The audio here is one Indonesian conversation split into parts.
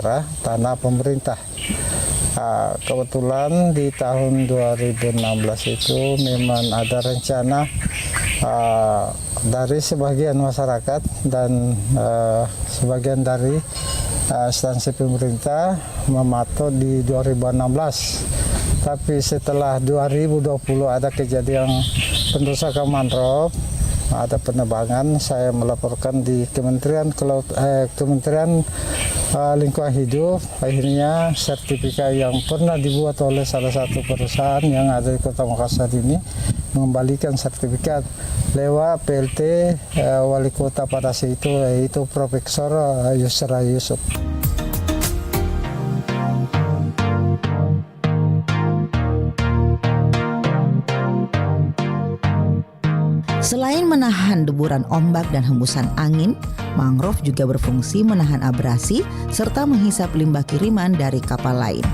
daerah, tanah pemerintah. Kebetulan di tahun 2016 itu memang ada rencana dari sebagian masyarakat dan sebagian dari instansi pemerintah mematok di 2016. Tapi setelah 2020 ada kejadian pendosakan mangrove, ada penebangan, saya melaporkan di Kementerian Lingkungan Hidup. Akhirnya sertifikat yang pernah dibuat oleh salah satu perusahaan yang ada di Kota Makassar ini mengembalikan sertifikat lewat PLT Wali Kota pada saat itu, yaitu Profesor Yusra Yusuf. Selain menahan deburan ombak dan hembusan angin, mangrove juga berfungsi menahan abrasi serta menghisap limbah kiriman dari kapal lain.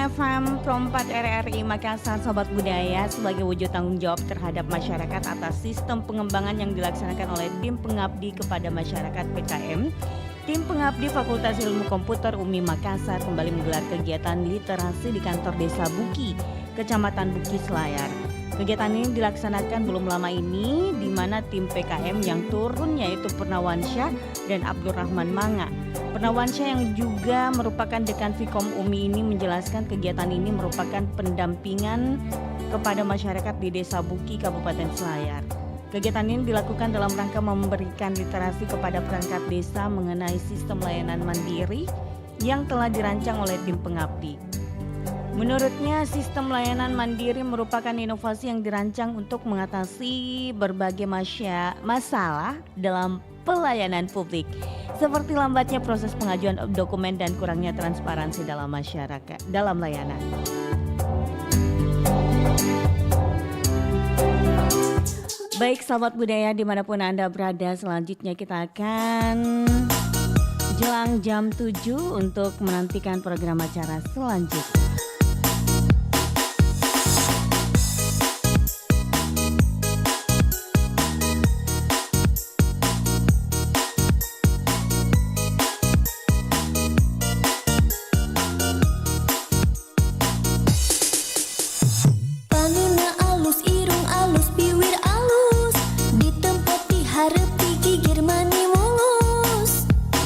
FM Pro 4 RRI Makassar, Sobat Budaya, sebagai wujud tanggung jawab terhadap masyarakat atas sistem pengembangan yang dilaksanakan oleh tim pengabdi kepada masyarakat PKM. Tim pengabdi Fakultas Ilmu Komputer UMI Makassar kembali menggelar kegiatan literasi di kantor Desa Buki, Kecamatan Buki Selayar. Kegiatan ini dilaksanakan belum lama ini, di mana tim PKM yang turun yaitu Purnawansyah dan Abdurrahman Manga. Purnawansyah yang juga merupakan Dekan Fikom UMI ini menjelaskan kegiatan ini merupakan pendampingan kepada masyarakat di Desa Buki, Kabupaten Selayar. Kegiatan ini dilakukan dalam rangka memberikan literasi kepada perangkat desa mengenai sistem layanan mandiri yang telah dirancang oleh tim pengabdi. Menurutnya, sistem layanan mandiri merupakan inovasi yang dirancang untuk mengatasi berbagai masalah dalam pelayanan publik, seperti lambatnya proses pengajuan dokumen dan kurangnya transparansi dalam masyarakat dalam layanan. Baik, sahabat budaya dimanapun Anda berada, selanjutnya kita akan jelang jam 7 untuk menantikan program acara selanjutnya.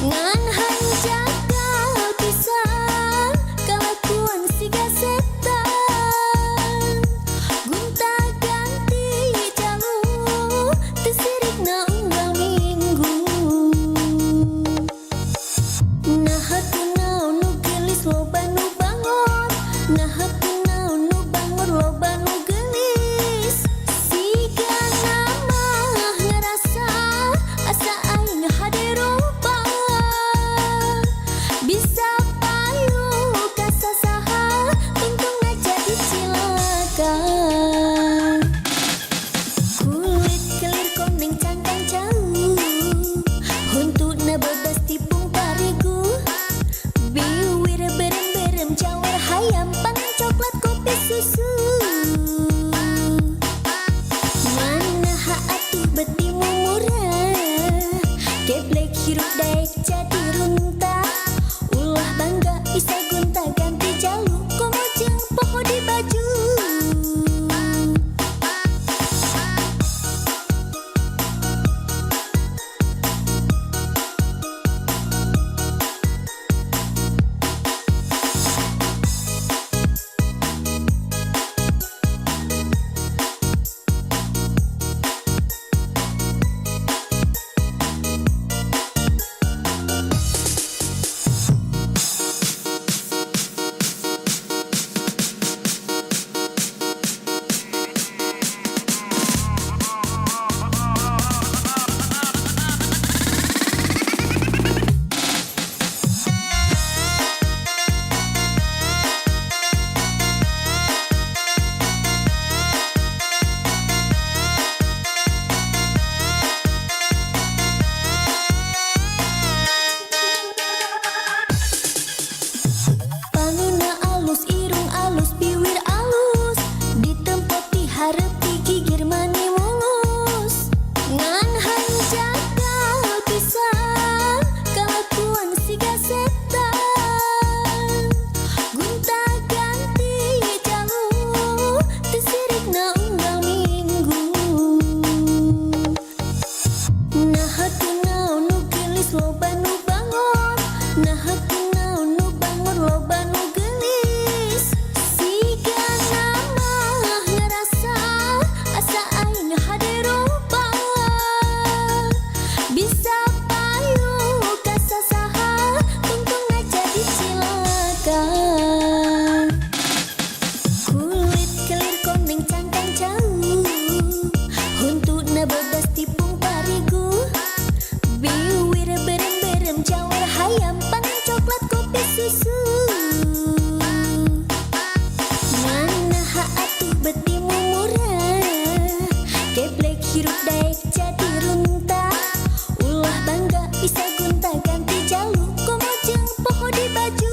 Ngan hanjak kau pisan, kalakuan siga susu. Manaha atuh beti murah, geblek hirup daek jadi runtah. Ulah bangga bisa gunta ganti jaluk, komojeng poho di baju.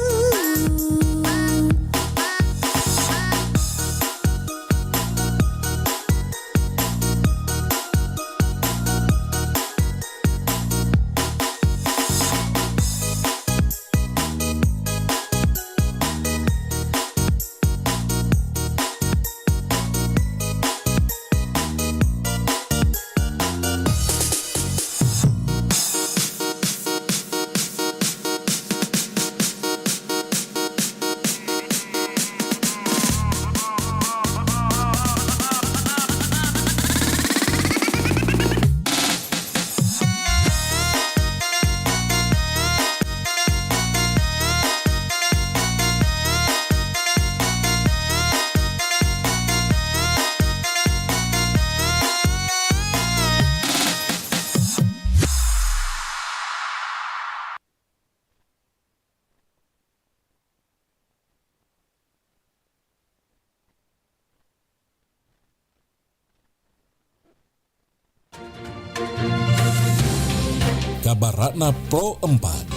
Kabar Ratna Pro 4.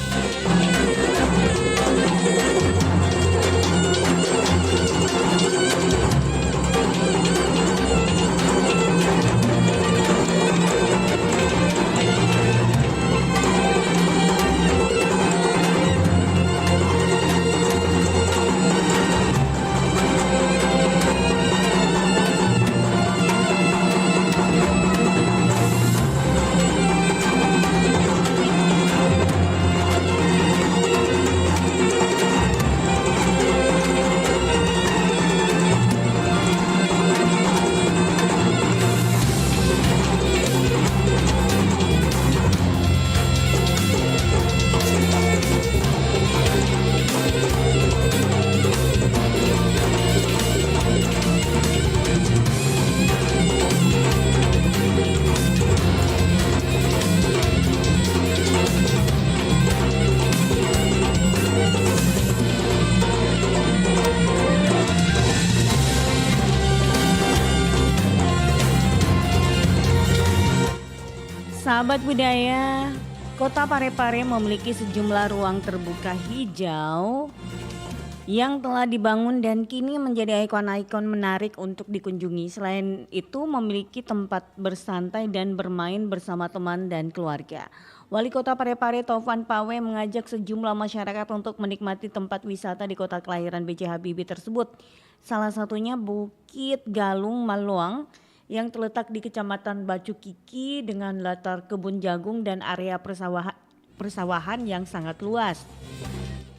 Sahabat budaya, Kota Parepare memiliki sejumlah ruang terbuka hijau yang telah dibangun dan kini menjadi ikon-ikon menarik untuk dikunjungi. Selain itu memiliki tempat bersantai dan bermain bersama teman dan keluarga. Wali Kota Parepare Taufan Pawe mengajak sejumlah masyarakat untuk menikmati tempat wisata di kota kelahiran B.J. Habibie tersebut. Salah satunya Bukit Galung Maluang yang terletak di Kecamatan Bacu Kiki dengan latar kebun jagung dan area persawahan yang sangat luas.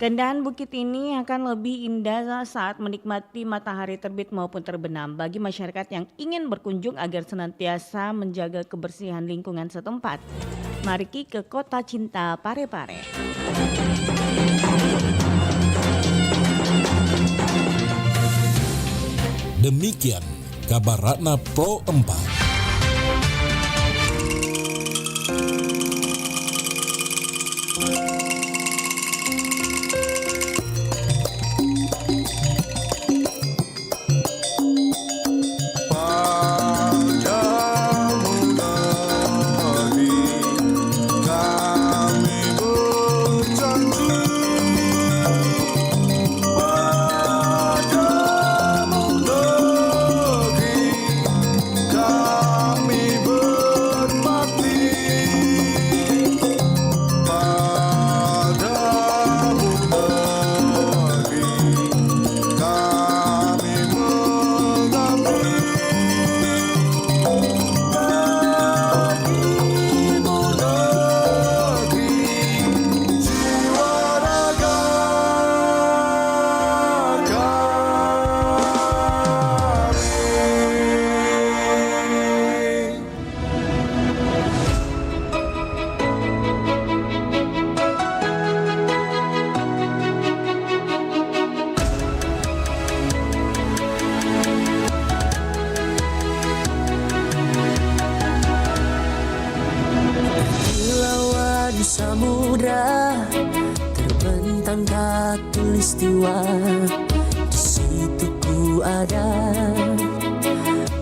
Keindahan bukit ini akan lebih indah saat menikmati matahari terbit maupun terbenam bagi masyarakat yang ingin berkunjung agar senantiasa menjaga kebersihan lingkungan setempat. Mari ke Kota Cinta Parepare. Demikian Kabar Ratna Pro 4. God. khatulistiwa, di situ ku ada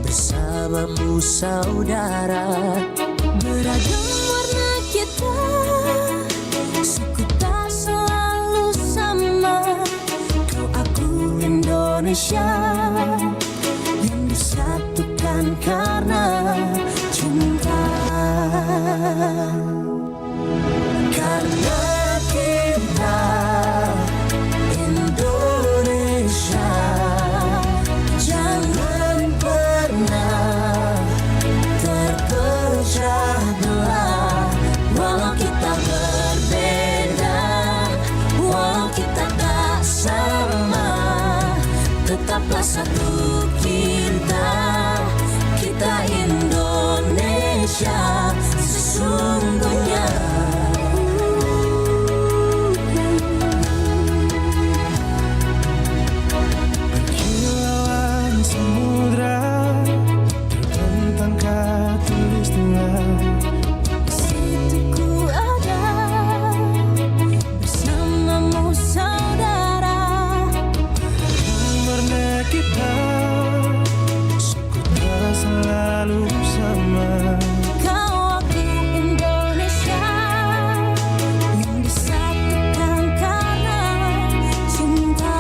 bersamamu saudara. Beragam warna kita, suku tak selalu sama. Kau aku Indonesia yang disatukan karena cinta. Karena kita Indonesia, jangan pernah terpecah belah. Walau kita berbeda, walau kita tak sama, tetaplah satu kita, kita Indonesia sesungguhnya. Kilauan samudra terbentang khatulistiwa, Di situ ku ada bersamamu saudara. warna kita suku tak selalu sama. Kau aku Indonesia yang disatukan karena cinta.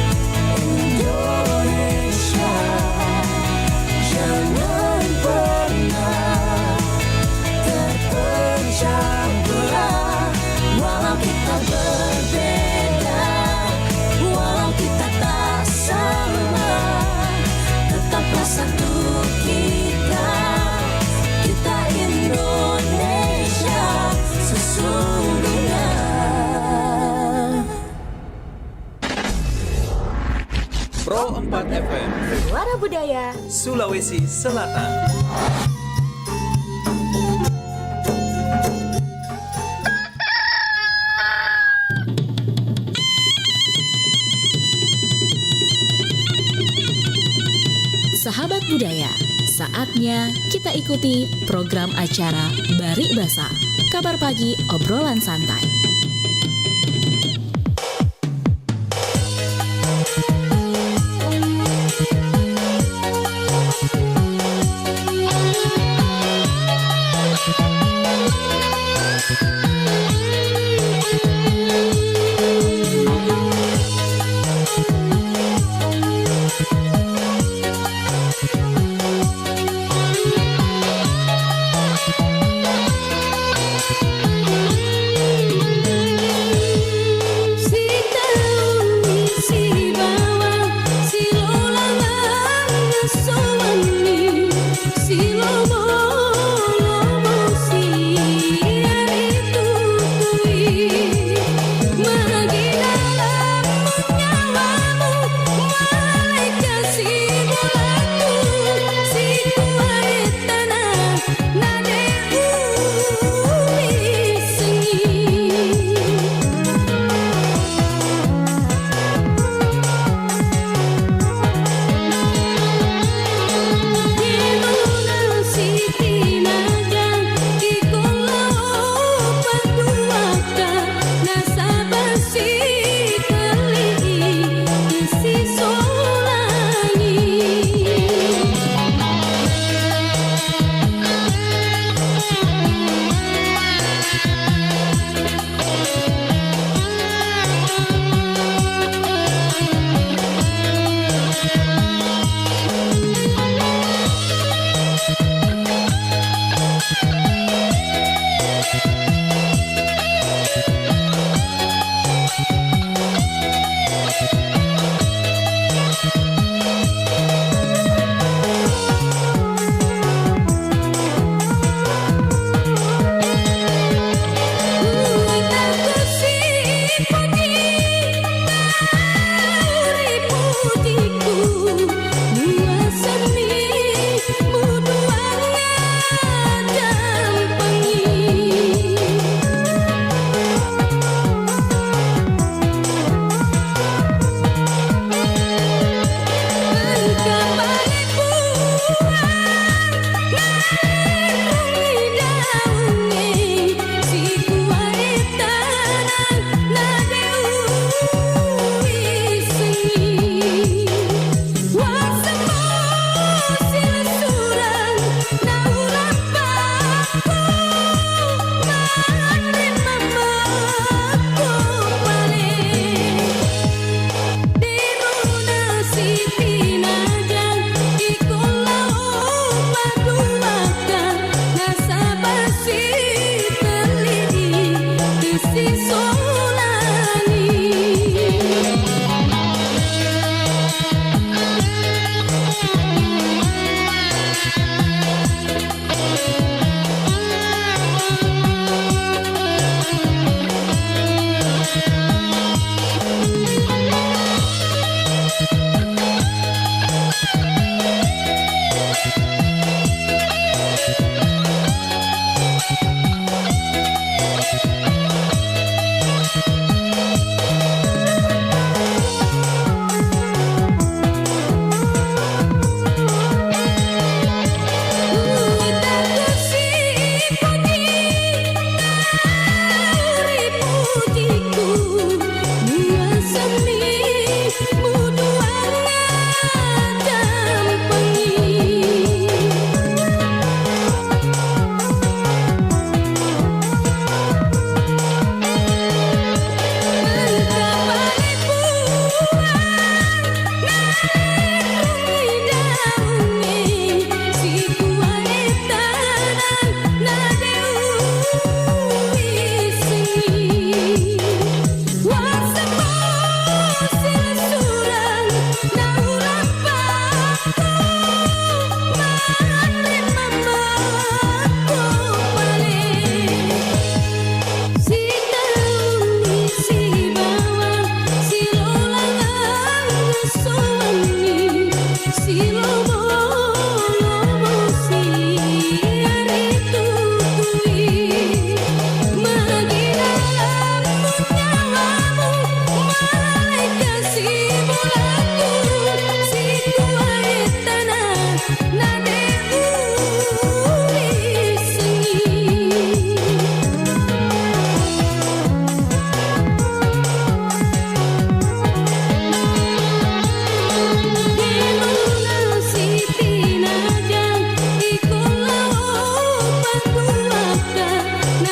Kita Indonesia, jangan pernah terpecah belah. Walau kita berbeda, walau kita tak sama, tetaplah satu kita, kita Indonesia sesungguhnya. Pro 4 FM, Suara Budaya. Sulawesi Selatan. Sahabat budaya, saatnya kita ikuti program acara Barik Basa, kabar pagi obrolan santai.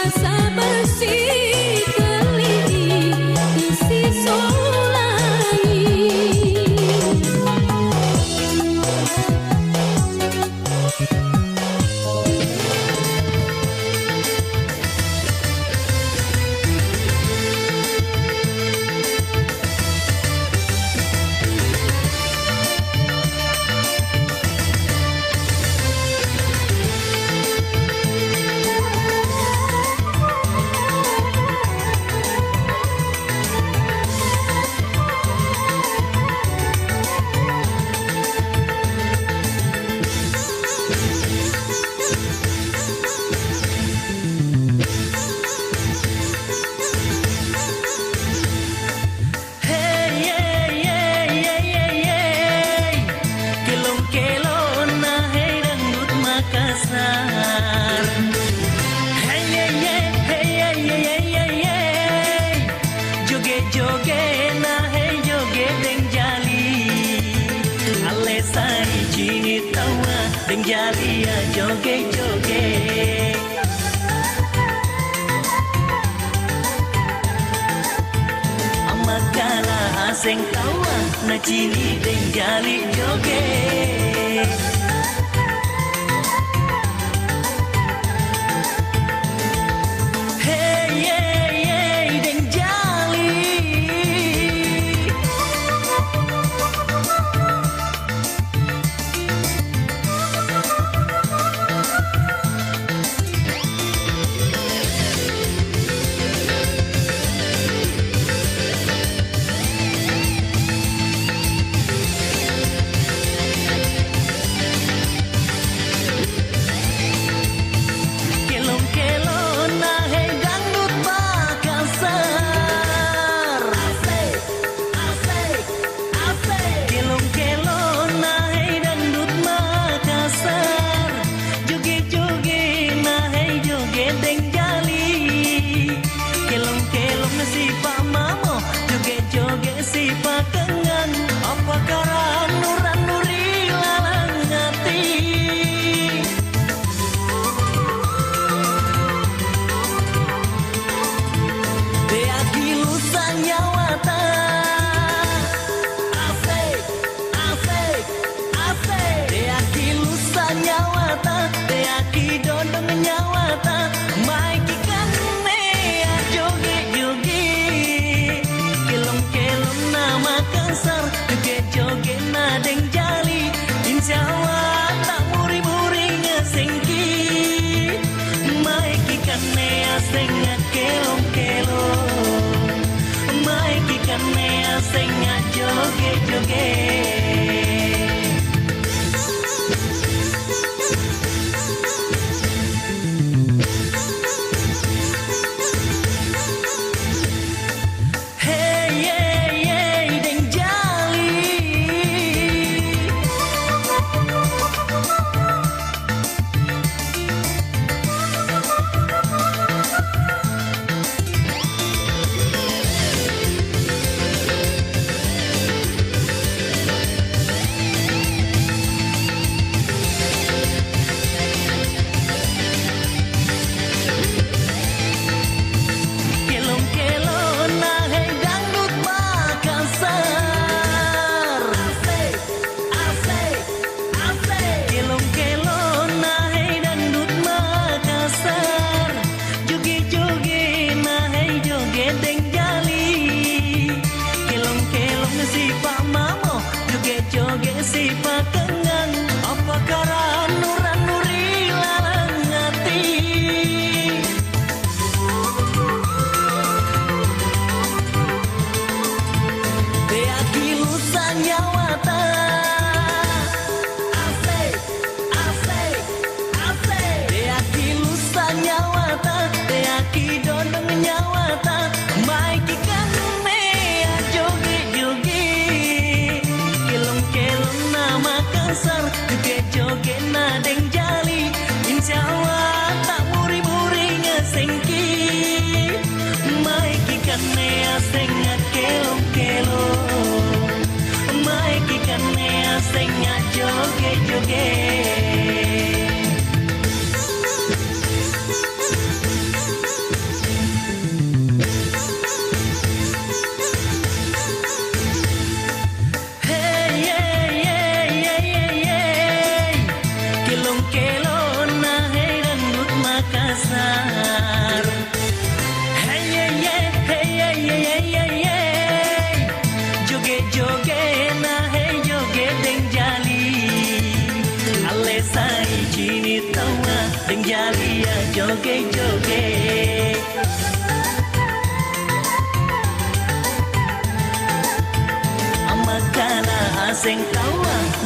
rasa bersih keliti isi solangi. Jalia joget-joget Amakala aseng tawa na cini deng jali joget Hey hey hey deng jali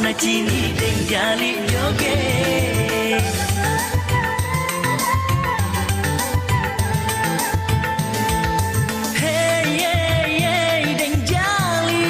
na chini tinggali joget. Hey hey hey tinggali.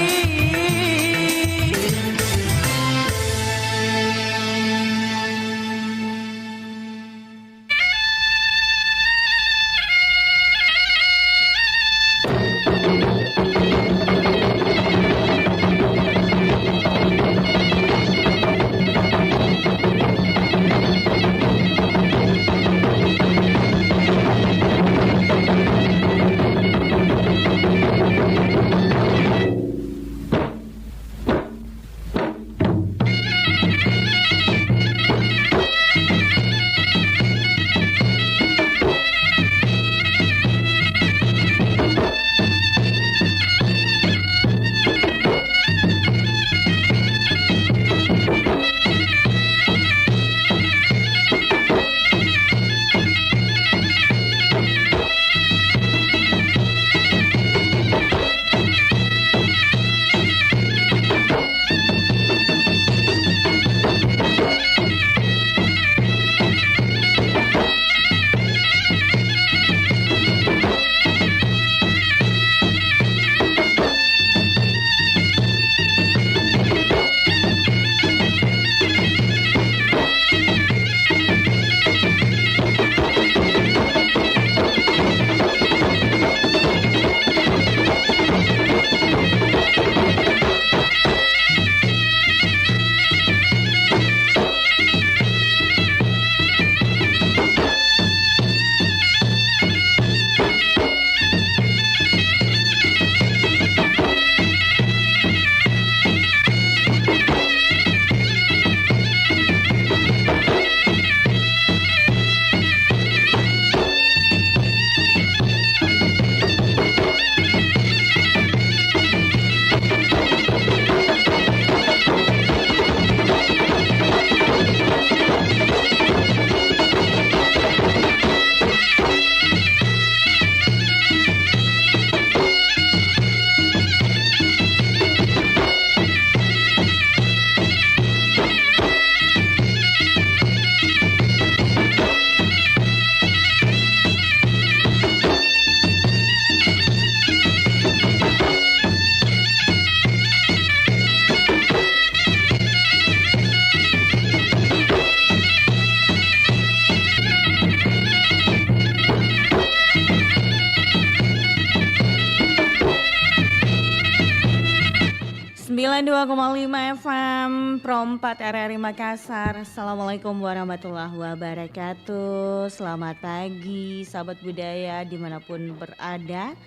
Sembilan 92,5 FM Pro 4 RRI Makassar. Assalamualaikum warahmatullahi wabarakatuh. Selamat pagi sahabat budaya dimanapun berada.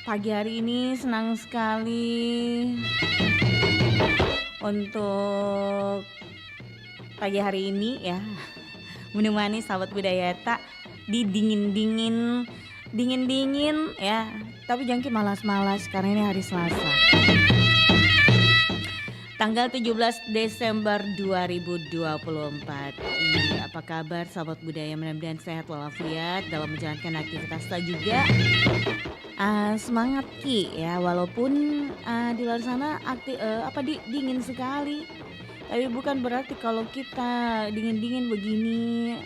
Pagi hari ini senang sekali untuk pagi hari ini ya menemani sahabat budaya tak di dingin ya. Tapi jangan malas-malas karena ini hari Selasa. Tanggal 17 Desember 2024. Ini apa kabar sahabat budaya, mudah-mudahan sehat walafiat dalam menjalankan aktivitas kita juga. Semangat Ki ya, walaupun di luar sana dingin sekali. Tapi bukan berarti kalau kita dingin-dingin begini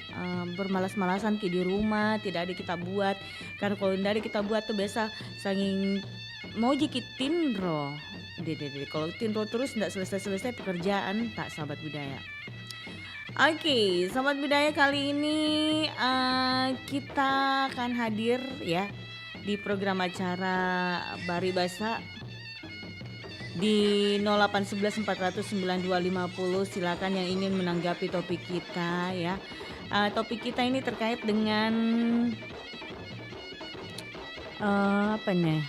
bermalas-malasan Ki di rumah, tidak ada kita buat. Karena kalau tidak ada kita buat tuh biasa sanging mau jikitin roh. Kalau tinro terus tidak selesai pekerjaan tak sahabat budaya. Oke, sahabat budaya kali ini kita akan hadir ya di program acara Bari Basa di 0811 400 9250. Silakan yang ingin menanggapi topik kita ya. Topik kita ini terkait dengan apa nih?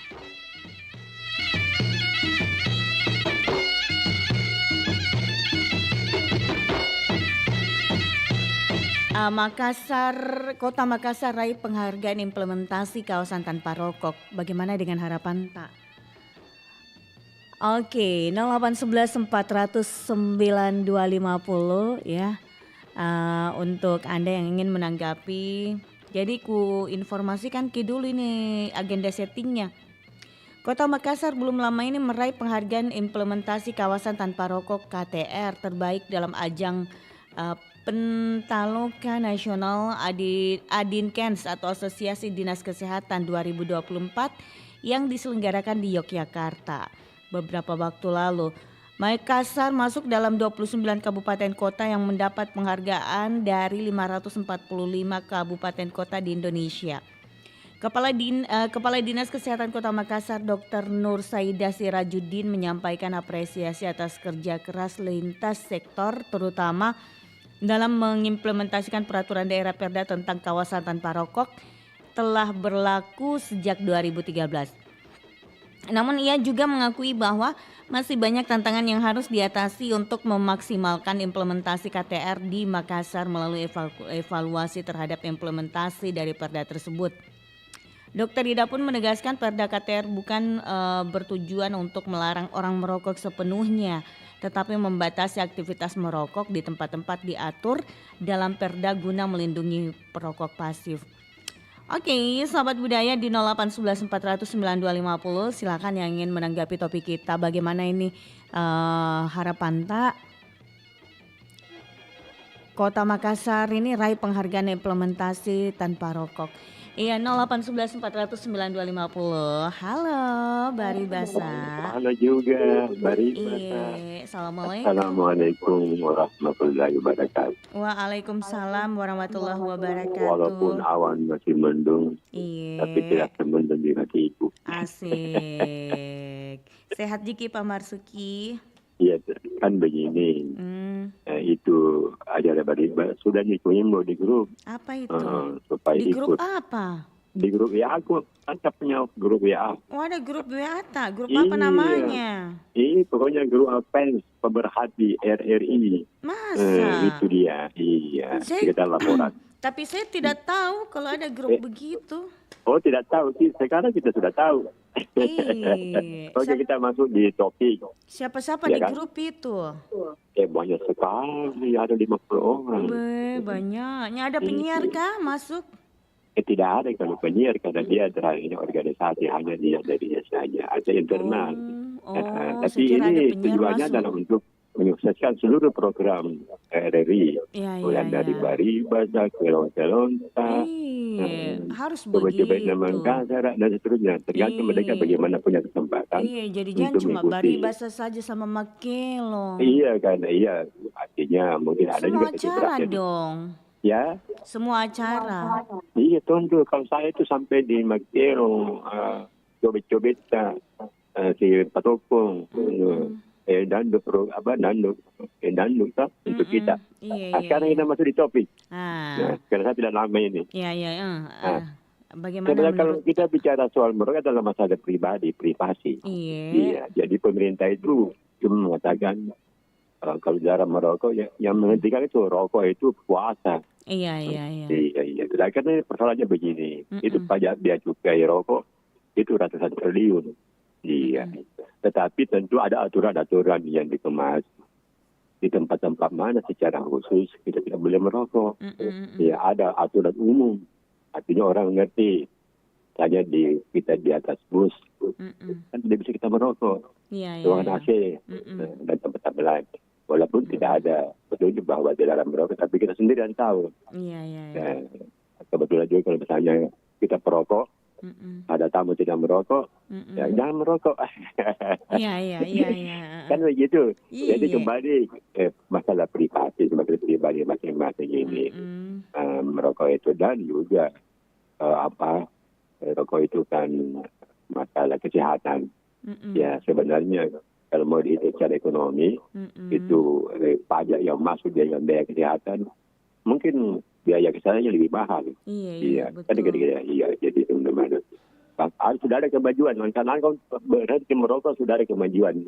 Kota Makassar raih penghargaan implementasi kawasan tanpa rokok. Bagaimana dengan harapan tak? Oke, 0811 400 9250 ya. Untuk Anda yang ingin menanggapi. Jadi ku informasikan dulu ini agenda settingnya. Kota Makassar belum lama ini meraih penghargaan implementasi kawasan tanpa rokok KTR terbaik dalam ajang Pentaloka Nasional Adinkens atau Asosiasi Dinas Kesehatan 2024 yang diselenggarakan di Yogyakarta beberapa waktu lalu. Makassar masuk dalam 29 kabupaten kota yang mendapat penghargaan dari 545 kabupaten kota di Indonesia. Kepala Dinas Kesehatan Kota Makassar Dr. Nur Saida Sirajuddin menyampaikan apresiasi atas kerja keras lintas sektor terutama dalam mengimplementasikan peraturan daerah Perda tentang kawasan tanpa rokok telah berlaku sejak 2013. Namun ia juga mengakui bahwa masih banyak tantangan yang harus diatasi untuk memaksimalkan implementasi KTR di Makassar melalui evaluasi terhadap implementasi dari Perda tersebut. Dr. Ida pun menegaskan Perda KTR bukan bertujuan untuk melarang orang merokok sepenuhnya, tetapi membatasi aktivitas merokok di tempat-tempat diatur dalam Perda guna melindungi perokok pasif. Oke, sahabat budaya di 0811 400 9250 silakan yang ingin menanggapi topik kita. Bagaimana ini harapan tak Kota Makassar ini raih penghargaan implementasi tanpa rokok. Iya, 0811 400 9250. Halo, Bari Basa. Halo juga, Bari Basa. Iya, assalamualaikum. Assalamualaikum warahmatullahi wabarakatuh. Waalaikumsalam warahmatullahi wabarakatuh. Walaupun awan masih mendung, Iya. tapi tidak semendung di hati ibu. Asik. Sehat Jiki Pak Marsuki. Iya, kan begini. Itu ajaran Bari Basa sudah dikirim di grup. Apa itu? Supaya Di grup ikut. apa? Di grup WA aku kan punya grup WA. Oh, ada grup WA tak? Grup apa namanya? Pokoknya grup fans pemerhati RRI. Masa? Itu dia. Iya. Kita laporan. Tapi saya tidak tahu kalau ada grup begitu. Oh, tidak tahu sih. Sekarang kita sudah tahu. Oke, kita masuk di topik. Siapa-siapa Ya di kan? grup itu? Banyak sekali, ada 50 orang. Banyaknya. Ada penyiar kah masuk? Tidak ada kalau penyiar karena dia terakhirnya organisasi, hanya dia darinya saja. Ada internal. Tapi saya kira ada ini penyiar tujuannya masuk. adalah untuk menyukseskan seluruh program RRI. Mulai dari Bari Basa, Kelonta, harus coba-coba begitu. Makassar dan seterusnya. Tergantung mereka bagaimana punya kesempatan. Jadi jangan untuk cuma mengikuti. Bari Basa saja sama Makelo. Iya, karena artinya mungkin ada Semua juga acara kecipratan. dong. Ya, Semua acara. iya tentu. Kalau saya itu sampai di Makero, cobek-cobek si Patopong, danduk untuk kita. Sekarang kita masuk di topik. Karena saya tidak lama ini. Bagaimana Sebenarnya kalau menurut? kita bicara soal merokok adalah masalah privasi. Iya. Jadi pemerintah itu cuma mengatakan kalau cara merokok yang menghentikan itu rokok itu puasa. Iya. Iya. Karena persoalannya begini, itu pajak bea cukai rokok itu ratusan triliun. Iya. Tetapi tentu ada aturan-aturan yang dikemas di tempat-tempat mana secara khusus kita tidak boleh merokok. Ya, ada aturan umum. Artinya orang ngerti. Saja kita di atas bus kan tidak bisa kita merokok. Ruangan AC dan tempat-tempat lain. Walaupun tidak ada petunjuk bahwa di dalam merokok, tapi kita sendiri yang tahu. Nah, kebetulan juga kalau misalnya kita perokok, ada tamu tidak merokok, ya jangan merokok. Iya. Kan begitu. Iya. Jadi kembali masalah privasi masing-masing ini. Merokok itu dan juga rokok itu kan masalah kesehatan. Ya sebenarnya kalau mau dihitung secara ekonomi, itu pajak yang masuk dengan biaya kesehatan, mungkin biaya kesehatannya lebih mahal. Iya, betul. Iya, jadi teman-teman. Sudah ada kemajuan, karena kalau berhenti merokok sudah ada kemajuan.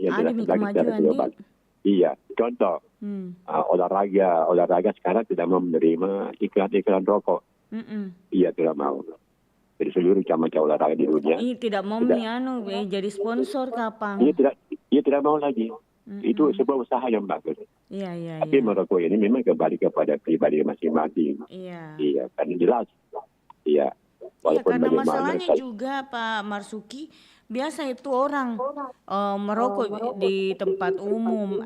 Iya, contoh olahraga sekarang tidak mau menerima iklan rokok. Iya, tidak mau. Dari seluruh cabang olahraga di dunia. Tidak mau jadi sponsor kapan? Iya tidak mau lagi. Itu sebuah usaha yang bagus. Tapi merokok ini memang kembali kepada pribadi masing-masing. Iya, kan jelas. Iya, Iya, Walaupun karena bagaimana, masalahnya juga Pak Marsuki, biasa itu orang merokok di tempat umum,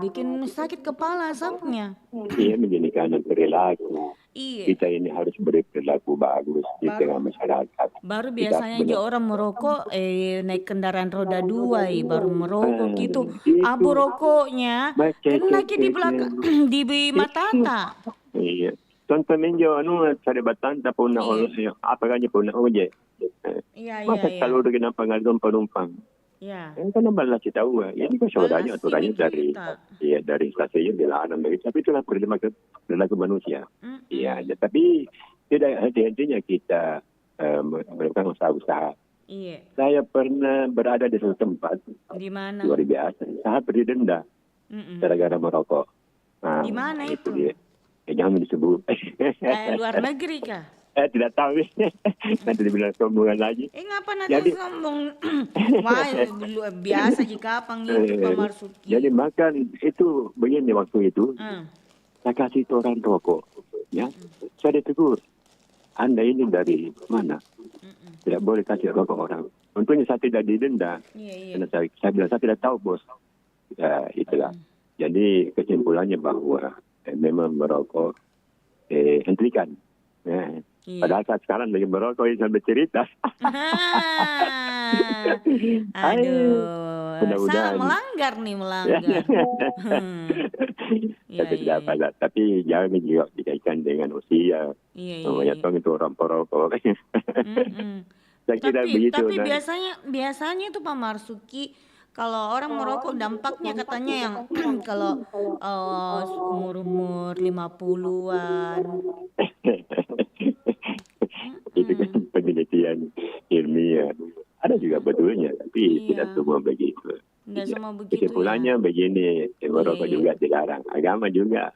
bikin sakit kepala asapnya. Iya begini karena perilaku. Iya, Kita ini harus berperilaku bagus di tengah masyarakat. baru Kita biasanya aja benar. orang merokok naik kendaraan roda 2 baru merokok gitu. Itu. Abu rokoknya kena di belakang di mata. Iya. Contoh menjo cari batanta pun apa kan pun oje. Iya, Masa iya. kalau udah kenapa nggak penumpang? Iya. Kan balas kita tahu. Ini kan saudaranya aturannya dari dari stasiun dilarang begitu. Tapi itulah perilaku manusia. Iya, tapi tidak henti-hentinya kita melakukan usaha-usaha. Iya. Saya pernah berada di suatu tempat Di mana? luar biasa. Saya berdenda gara-gara merokok. Nah, Di mana itu? Dia. Jangan disebut. Luar negeri kah? Tidak tahu. Nanti dibilang sombongan lagi. Ngapa nanti sombong? Wah, biasa jika pang itu Pak Marsuki. Jadi makan itu begini waktu itu. Saya kasih itu orang rokok. Ya, saya ditegur. Anda ini dari mana? Tidak boleh kasih rokok orang. Untungnya saya tidak didenda. Karena saya bilang saya tidak tahu bos. Ya, itulah. Jadi kesimpulannya bahwa memang merokok hentikan. Ya. Padahal saat sekarang lagi merokok sambil cerita. Aduh, salah melanggar. Tapi tidak apa-apa. Tapi jangan juga dikaitkan dengan usia. Namanya itu orang perokok. Saya kira begitu. Tapi biasanya itu Pak Marsuki, kalau orang merokok dampaknya katanya yang kalau umur 50-an. Itu kan penelitian ilmiah. Ada juga betulnya, tapi tidak semua begitu. Tidak semua begitu. Kesimpulannya begini, merokok juga dilarang. Agama juga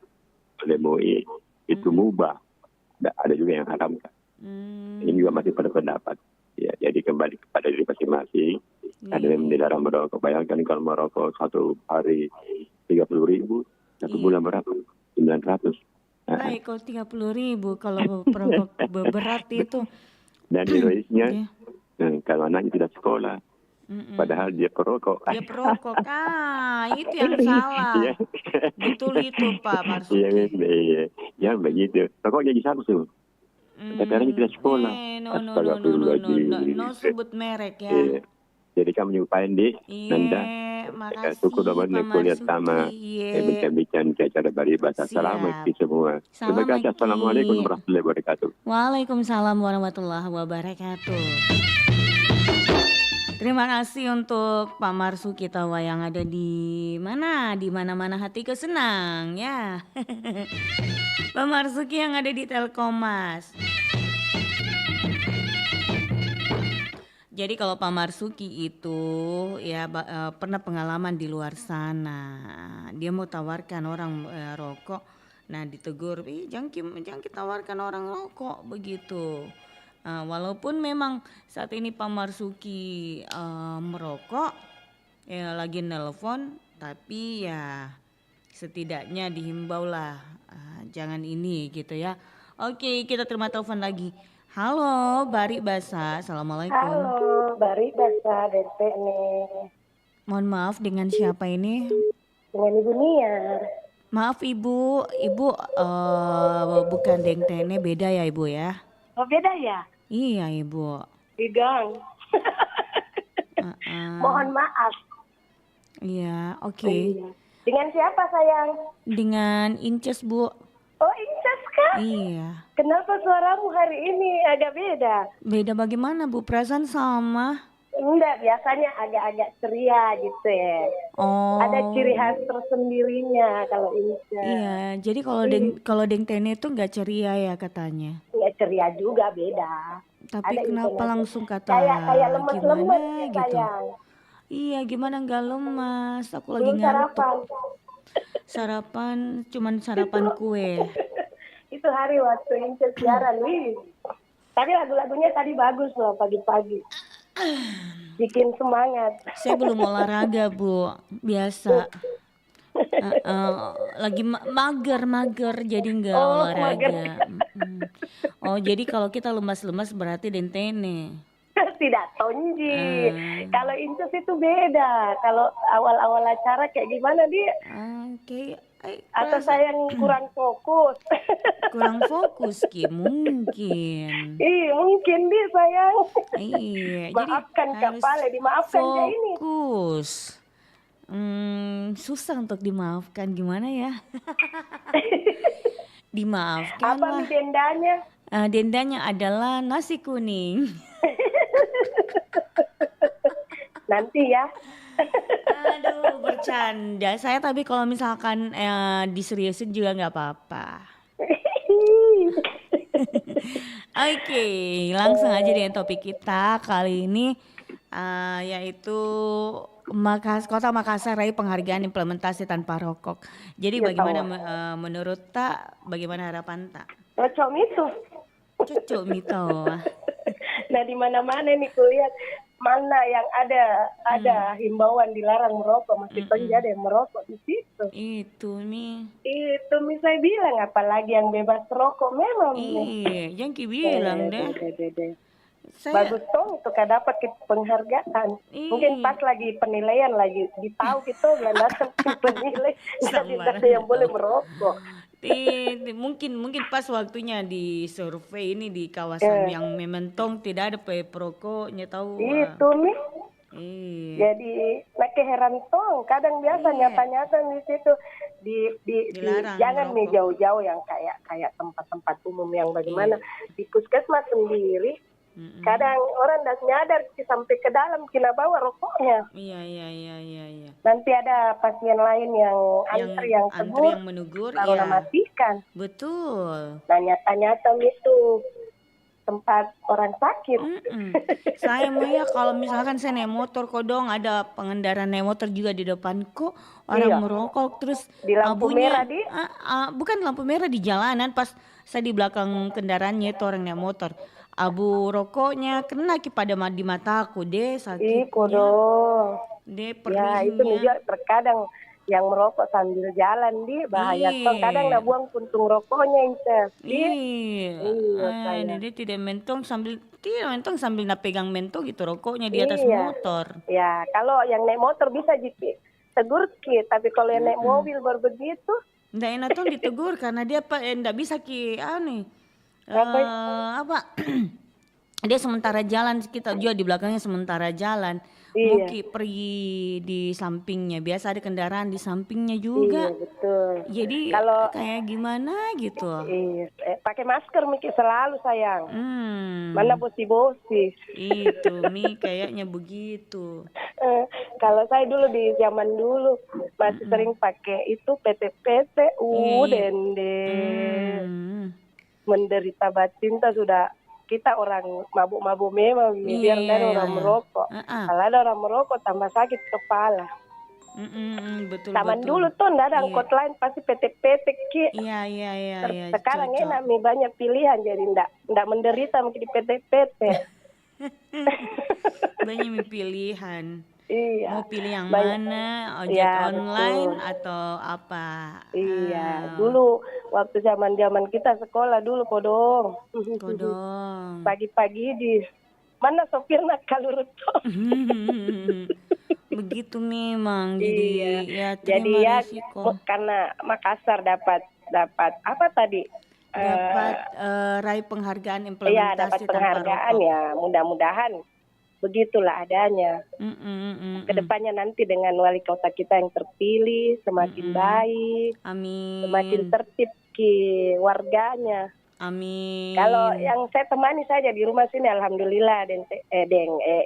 oleh MUI itu mubah. Ada juga yang haramkan. Ini juga masih pada pendapat. Ya, jadi kembali kepada diri masing-masing. Ada yang dilarang merokok. Bayangkan kalau merokok satu hari 30.000, satu bulan berapa? 900. Baik, kalau 30.000 kalau perokok berat itu. Dan ironisnya, kalau anaknya tidak sekolah, padahal dia perokok. Dia perokok, itu yang salah. Betul itu Pak Marsuki. Ya begitu. Rokoknya di Samsung. Tapi orangnya tidak sekolah. No sebut merek ya. Jadi kamu nyupain di Nanda. Makasih Suku Doban kuliah sama. Bincang-bincang ke acara Baribasa. Assalamualaikum semua. Terima kasih. Assalamualaikum warahmatullahi wabarakatuh. Waalaikumsalam warahmatullahi wabarakatuh. Terima kasih untuk Pak Marsuki Tawa yang ada di mana-mana hatiku senang ya. Pak Marsuki yang ada di Telkomas. Jadi kalau Pak Marsuki itu ya pernah pengalaman di luar sana. Dia mau tawarkan orang rokok. Nah ditegur, jangan kita tawarkan orang rokok begitu. Walaupun memang saat ini Pak Marsuki merokok, ya lagi nelpon, tapi ya setidaknya dihimbau lah jangan ini gitu ya. Oke, kita terima telepon lagi. Halo, Baribasa. Assalamualaikum. Halo, Baribasa, DP nih. Mohon maaf, dengan siapa ini? Dengan Ibu Niar. Maaf Ibu bukan Deng Tene, beda ya Ibu ya? Oh beda ya? Iya Ibu. Bidang. Mohon maaf. Iya, oke. Dengan siapa sayang? Dengan Inces Bu. Oh Inces kah? Iya. Kenapa suaramu hari ini agak beda? Beda bagaimana Bu? Perasaan sama? Enggak, biasanya agak-agak ceria gitu ya. Oh. Ada ciri khas tersendirinya kalau Inces. Iya, jadi kalau Deng Tene itu nggak ceria ya katanya. Nggak ceria juga, beda. Tapi ada kenapa langsung kata kayak lemes-lemes gitu? Sayang. Iya, gimana nggak lemas? Aku lagi belum ngantuk. Sarapan, cuman sarapan kue. Itu hari waktu Inces siaran, wih. Tapi lagu-lagunya tadi bagus loh pagi-pagi. Bikin semangat. Saya belum olahraga Bu, biasa. Lagi mager jadi nggak olahraga. Oh, jadi kalau kita lemas-lemas berarti dentene. Tidak tonji. Kalau incus itu beda. Kalau awal-awal acara kayak gimana dia? Oke. Atau saya yang kurang fokus? Kurang fokus Ki, mungkin. Mungkin dia sayang. Iya. Maafkan jadi kepala, dimaafkan ya ini. Fokus. Susah untuk dimaafkan, gimana ya? Dimaafkan Apa lah. dendanya? Dendanya adalah nasi kuning. Nanti ya. Aduh, bercanda. Saya tapi kalau misalkan diseriusin juga nggak apa-apa. Oke, langsung aja dengan topik kita kali ini, yaitu Kota Makassar raih penghargaan implementasi tanpa rokok. Jadi Ya, bagaimana tahu. menurut Tak? Bagaimana harapan Tak? Cocok itu. Cocok mito. Nah, di mana-mana nih kulihat mana yang ada himbauan dilarang merokok, meskipun ada yang merokok di situ. Itu Itu saya bilang, apalagi yang bebas rokok memang. Iya, yang Ki bilang deh. Bagus dong untuk dapat penghargaan. Mungkin pas lagi penilaian lagi ditahu gitu biar datang penilai tidak yang boleh merokok. Mungkin pas waktunya di survei ini di kawasan yang mementong tidak ada perokoknya tahu. Itu nih. Jadi pakai heran tong. Kadang biasa nyata-nyata di situ jangan nih jauh-jauh yang kayak tempat-tempat umum yang bagaimana di puskesmas sendiri. Kadang orang tidak nyadar sampai ke dalam kena bawa rokoknya. Iya. Nanti ada pasien lain yang antri yang menegur, baru matikan. Betul. Nah, nyata-nyata itu tempat orang sakit. Saya ya kalau misalkan saya naik motor kodong ada pengendara naik motor juga di depanku orang merokok terus di lampu merah di bukan lampu merah di jalanan pas saya di belakang kendaraannya itu orang naik motor. Abu rokoknya kena pada di mataku deh sakitnya. Kodong. Deh Ya itu juga terkadang yang merokok sambil jalan di bahaya. Kadang nak buang puntung rokoknya incas. Dia tidak mentong sambil nak pegang mentong gitu rokoknya di atas motor. Ya kalau yang naik motor bisa tegur tapi kalau yang naik mobil baru begitu. Nggak enak tuh ditegur karena dia nggak bisa dia sementara jalan, kita juga di belakangnya sementara jalan. Mungkin pergi di sampingnya, biasa ada kendaraan di sampingnya juga. Iya betul. Jadi kalau kayak gimana gitu. Pakai masker Miki selalu sayang. Mana bosi-bosi. Itu kayaknya begitu. Kalau saya dulu di zaman dulu masih sering pakai itu PT-PT, dende. Menderita cinta sudah kita orang mabuk-mabuk memang biar ada orang merokok. Kalau ada orang merokok tambah sakit kepala. Betul. Zaman dulu tuh nggak ada angkot lain pasti PT-PT Ki. Iya. Sekarang enak banyak pilihan jadi ndak menderita mungkin di PT-PT. Banyak pilihan. Iya. Mau pilih yang mana, ojek online betul. atau apa? Iya, dulu waktu zaman kita sekolah dulu kodong. Pagi-pagi di mana sopir nak kalurutong. Begitu memang. Jadi resiko. Karena Makassar dapat apa tadi? Dapat raih penghargaan implementasi. Iya, dapat penghargaan ya. Mudah-mudahan begitulah adanya. Kedepannya nanti dengan wali kota kita yang terpilih semakin baik, semakin tertib warganya. Amin. Kalau yang saya temani saja di rumah sini, alhamdulillah,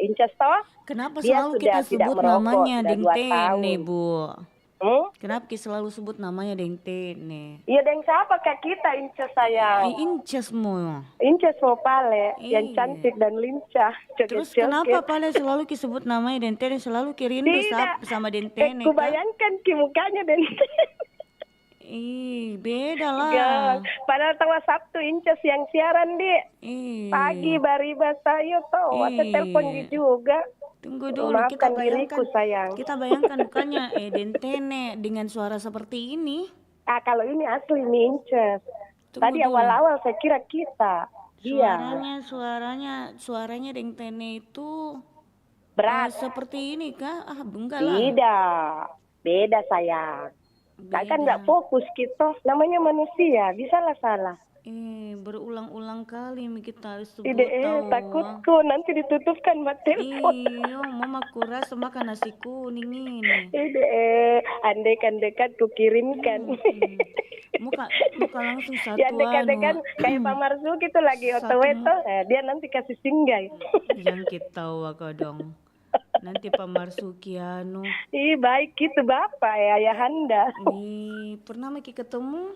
Incas toh. Kenapa dia selalu sudah kita sebut namanya Deng Tene, Bu? Kenapa kita selalu sebut namanya Deng Tene? Iya, Deng siapa kak kita Incas sayang? Incas mo Pale, yang cantik dan lincah. Terus kenapa Pale selalu disebut namanya Deng Tene? Selalu kirindu sama Deng Tene. Aku bayangkan mukanya Deng Tene. Beda lah. Padahal tanggal Sabtu Incas yang siaran di pagi bariba saya tuh. Waktu telepon juga. Tunggu dulu, kita bayangkan bukannya Deng Tene dengan suara seperti ini. Kalau ini asli nih Incas. Tadi awal-awal saya kira kita. Iya. Suaranya Deng Tene itu Berat. seperti ini kah? Enggak lah. Tidak. Beda sayang. Kan nggak fokus kita. Namanya manusia. Bisa lah salah. Berulang-ulang kali kita sebut Tidak, takutku nanti ditutupkan telepon. Iya, mama kurasa makan nasi kuning ini. Tidak, andai-andaikan kukirimkan. Muka langsung satu. Ya andai-andaikan kayak Pak Marzuki itu lagi otw itu, dia nanti kasih singgah. Yang kita dong. Nanti Pak Marzuki baik gitu Bapak ya Ayahanda. Pernah Miki ketemu?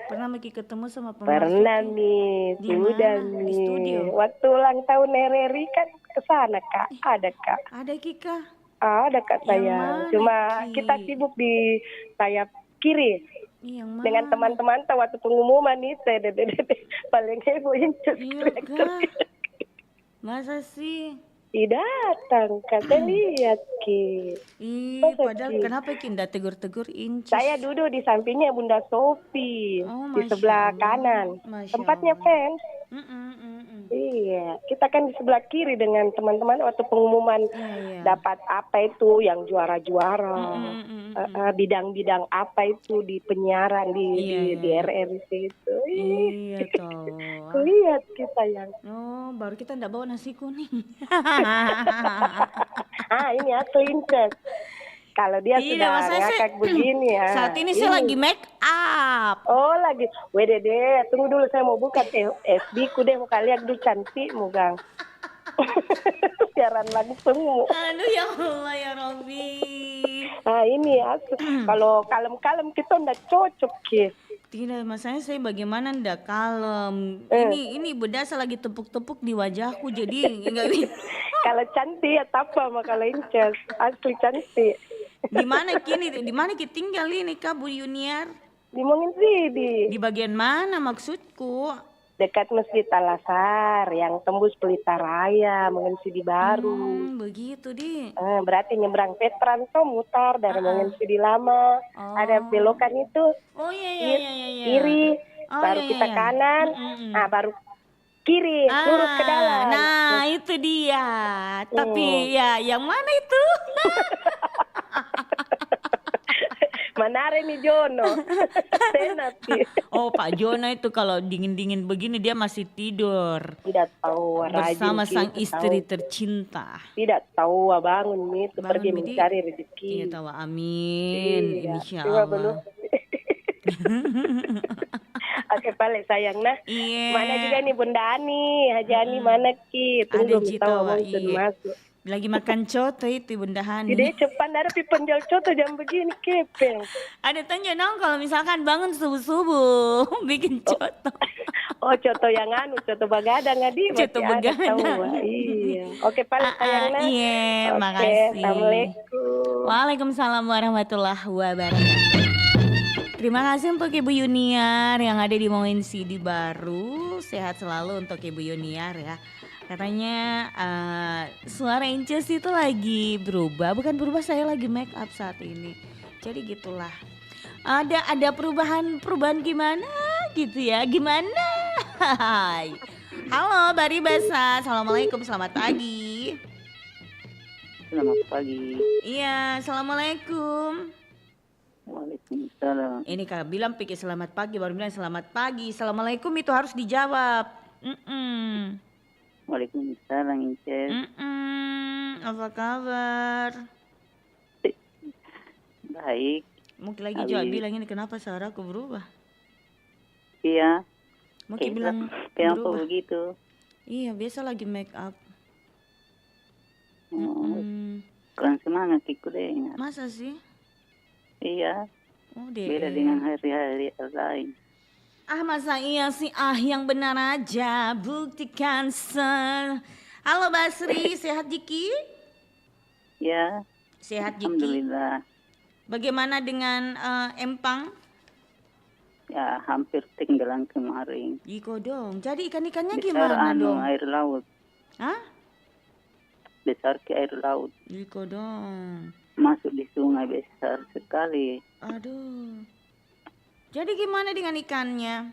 Pernah Miki ketemu sama Pak Pernah Marzuki? nih, sudah nih. Di studio? Waktu ulang tahun Nereri kan kesana Kak, ada Kak. Ada Kika? Ada Kak saya. Cuma kita sibuk di sayap kiri. Dengan teman-teman tahu waktu pengumuman itu paling heboh Incus. Masa sih? Datang, kata lihat Ki. Padahal kenapa Ki nggak tegur-tegur Incus? Saya duduk di sampingnya Bunda Sofi, di sebelah kanan. Tempatnya fans. Iya, kita kan di sebelah kiri dengan teman-teman waktu pengumuman dapat apa itu yang juara-juara, bidang-bidang apa itu di penyiaran di RRC itu. Iya toh. Lihat kita yang. Baru kita nggak bawa nasi kuning. Ini aku Incus. Kalau dia sudah ngakak begini ya. Saat ini saya lagi make up. Oh lagi. Dede, tunggu dulu saya mau buka FB ku deh, mau kalian dulu cantik mugang. Siaran langsung. Aduh ya Allah ya Robby. Ini aku. Kalau kalem-kalem kita ndak cocok Ki. Tidak, masalahnya saya bagaimana ndak kalem. Ini bedasa lagi tepuk-tepuk di wajahku jadi enggak bisa. Kalau cantik ya tapa mah kalau Incus. Asli cantik. Di mana Ki tinggal ini Kak Bu Yuniar? Di Mongin Sidi. Di bagian mana maksudku? Dekat Masjid Al-Azhar yang tembus Pelita Raya, Mongin Sidi baru. Begitu di. Berarti nyebrang Petran tuh mutar dari Mongin Sidi lama. Ada belokan itu. Oh iya. Kiri, baru kita kanan. Baru kiri, lurus ke dalam. Nah, itu dia. Tapi ya yang mana itu? Manare nih Jono. Pak Jono itu kalau dingin-dingin begini dia masih tidur. Tidak tahu bersama sang istri tercinta. Tidak tahu bangun nih pergi mencari rezeki. Iya tahu, amin. Insyaallah. Oke balik sayang nah. Mana juga nih Bunda Ani, Haji Ani mana Ki? Tunggu tahu masuk. Lagi makan coto itu Bunda Hani. Jadi cepat ada penjual coto jam begini kepeng. Ada tanya dong kalau misalkan bangun subuh-subuh bikin coto. Coto yang coto begadang ngadi. Coto begadang. Iya. Oke balik sayang nah. Iya, makasih. Assalamualaikum. Waalaikumsalam warahmatullahi wabarakatuh. Terima kasih untuk Ibu Yuniar yang ada di Mongin Sidi baru. Sehat selalu untuk Ibu Yuniar ya. Katanya suara Incus itu lagi berubah. Bukan berubah, saya lagi make up saat ini. Jadi gitulah. Ada perubahan gimana gitu ya. Gimana? Halo Bari Basa. Assalamualaikum, selamat pagi. Selamat pagi. Iya, assalamualaikum. Waalaikumsalam. Ini kalau bilang pikir selamat pagi, baru bilang selamat pagi. Assalamualaikum itu harus dijawab. Waalaikumsalam Incus. Apa kabar? Baik. Mungkin lagi jawab bilang ini kenapa suaraku berubah? Iya. Mungkin bilang kenapa berubah. begitu? Iya, biasa lagi make up. Kurang semangat ikut deh. Masa sih? Iya. Deh. Beda dengan hari-hari lain. Masa iya sih, yang benar aja, buktikan Halo Basri, sehat Jiki? Ya. Sehat Jiki. Alhamdulillah. Bagaimana dengan Empang? Ya, hampir tenggelam kemarin. Iko dong, jadi ikan-ikannya besar gimana dong? Air laut. Hah? Besar ke air laut. Iko dong. Masuk di sungai besar sekali. Aduh. Jadi gimana dengan ikannya?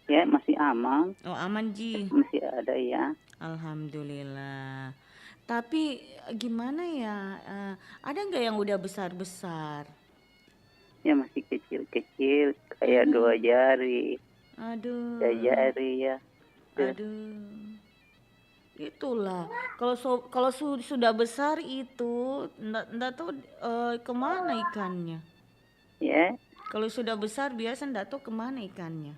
Ya, masih aman. Oh, aman Ji. Masih ada ya. Alhamdulillah. Tapi gimana ya? Ada nggak yang udah besar-besar? Ya masih kecil-kecil, kayak 2 jari. Aduh. 3 jari ya. Aduh. Itulah. Kalau sudah besar itu enggak tahu kemana ikannya. Ya. Kalau sudah besar biasa enggak tahu kemana ikannya.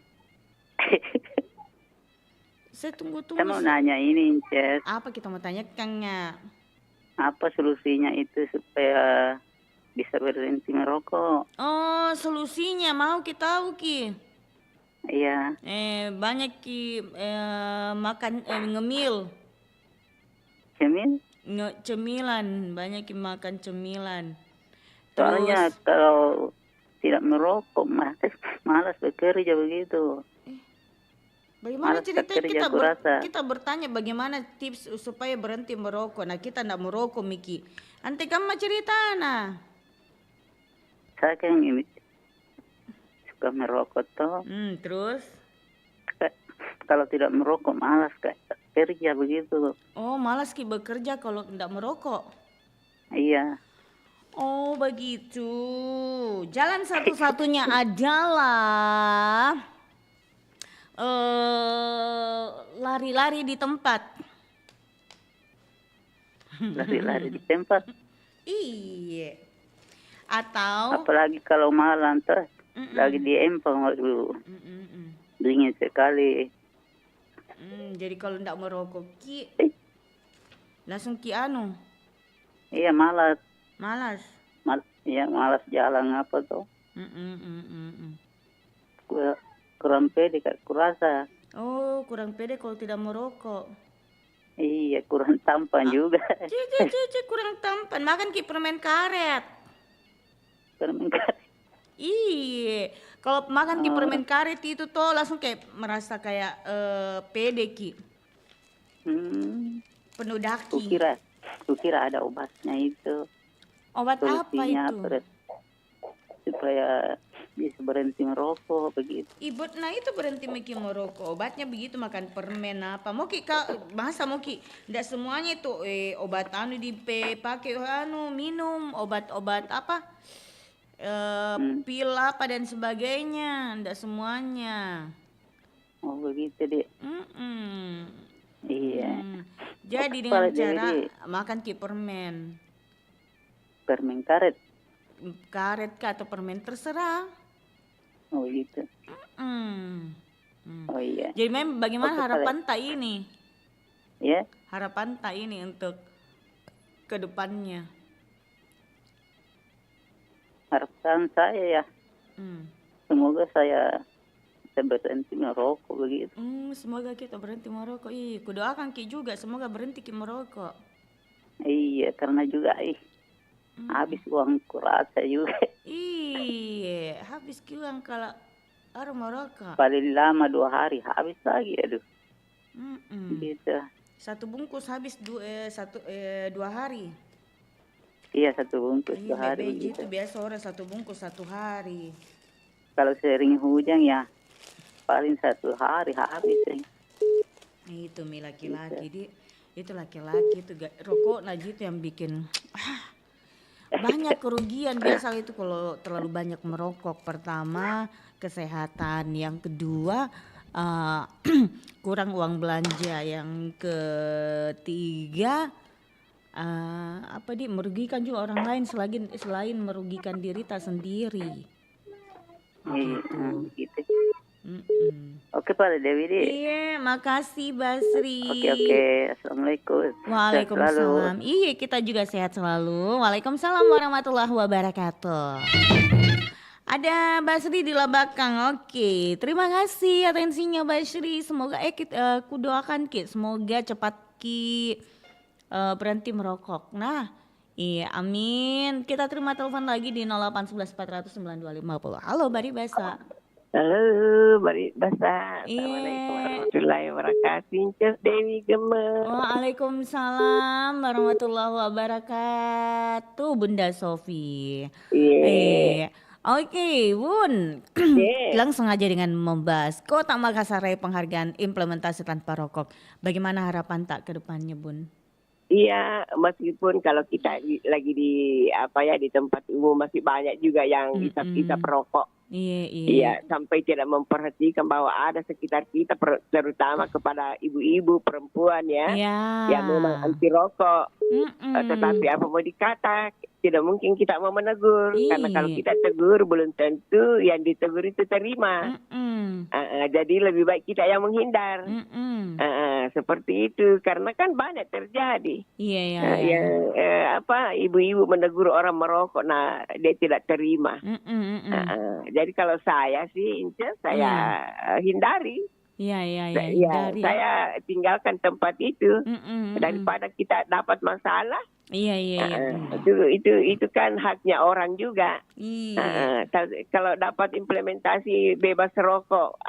Saya tunggu. Kita mau nanya ini, Inces. Apa kita mau tanya Kangnya? Apa solusinya itu supaya bisa berhenti merokok? Oh, solusinya mau kita tahu Ki. Iya. Banyak Ki makan ngemil. Cemilan, banyak Ki makan cemilan. Soalnya kalau tidak merokok malas bekerja begitu. Bagaimana malas ceritanya bekerja, kita bertanya bagaimana tips supaya berhenti merokok. Nah kita tidak merokok Miki. Ante kamu cerita nah. Saya kan ini suka merokok toh. Terus? Kalau tidak merokok malas kerja begitu. Oh malas Ki bekerja kalau tidak merokok. Iya. Oh begitu. Jalan satu-satunya adalah lari-lari di tempat. Lari-lari di tempat. Iya. Atau apalagi kalau malam tuh lagi di empang, waduh. Dingin sekali. Jadi kalau tidak merokok Ki langsung Ki anu. Iya malas. Iya malas jalan apa tuh. Kurang pede Kak, kurasa. Oh, kurang pede kalau tidak merokok. Iya, kurang tampan juga. Kurang tampan. Makan Ki permen karet. Permen karet. Iya, kalau makan Ki permen karet itu tuh langsung kayak merasa kayak pede Ki. Penuh daki. Kukira ada obatnya itu. Obat apa itu? Supaya bisa berhenti merokok begitu. Nah itu berhenti merokok. Obatnya begitu makan permen apa? Mau Ki bahasa mau Ki. Nggak semuanya itu obat anu dipakai minum obat-obat apa? Pil apa dan sebagainya. Nggak semuanya. Oh begitu deh. Iya. Jadi dengan cara makan Ki permen. Permen karet. Karet kah atau permen terserah. Oh gitu. Oh iya. Jadi bagaimana harapan tak ini? Ya. Harapan tak ini untuk kedepannya? Harapan saya ya. Semoga saya bisa berhenti merokok begitu. Semoga kita berhenti merokok. Kudoakan Ki juga semoga berhenti Ki merokok. Iya, karena juga habis uang kurasa juga. Iya, habis uang kalau orang merokok. Paling lama 2 hari habis lagi, aduh. Gitu. 1 bungkus habis 2 hari. Iya, 1 bungkus 2 hari. Begitu biasa orang 1 bungkus 1 hari. Kalau sering hujan ya paling 1 hari habis. Itu laki-laki itu laki-laki itu rokok itu yang bikin banyak kerugian biasa itu kalau terlalu banyak merokok. Pertama kesehatan, yang kedua kurang uang belanja, yang ketiga merugikan juga orang lain selain merugikan diri tak sendiri. Gitu. Oke Pak Dewi. Iya, makasih Basri. Oke. Assalamualaikum. Waalaikumsalam. Iya, kita juga sehat selalu. Waalaikumsalam warahmatullahi wabarakatuh. Ada Basri di Labakang. Oke, terima kasih atensinya Basri. Semoga ku doakan Ki, semoga cepat Ki berhenti merokok. Nah, iya, amin. Kita terima telepon lagi di 0811 400 9250. Halo Bari Basa. Halo, Bari Basa. Assalamualaikum warahmatullahi wabarakatuh. Incas Dewi Gemes. Waalaikumsalam warahmatullahi wabarakatuh, Bunda Sofi. Iya. Oke, Bun. Langsung aja dengan membahas Kota Makassar Raya penghargaan implementasi tanpa rokok. Bagaimana harapan tak ke depannya, Bun? Iya, meskipun kalau kita lagi di di tempat umum masih banyak juga yang isap-isap rokok. Iya, sampai tidak memperhatikan bahwa ada sekitar kita, terutama kepada ibu-ibu perempuan yang memang anti rokok. Tetapi apa mau dikata, tidak mungkin kita mau menegur, karena kalau kita tegur belum tentu yang ditegur itu terima. Jadi lebih baik kita yang menghindar. Seperti itu, karena kan banyak terjadi. Ibu-ibu menegur orang merokok, nah dia tidak terima. Jadi kalau saya sih, saya hindari. Hindari. Saya tinggalkan tempat itu daripada kita dapat masalah. Itu kan haknya orang juga. Kalau dapat implementasi bebas rokok,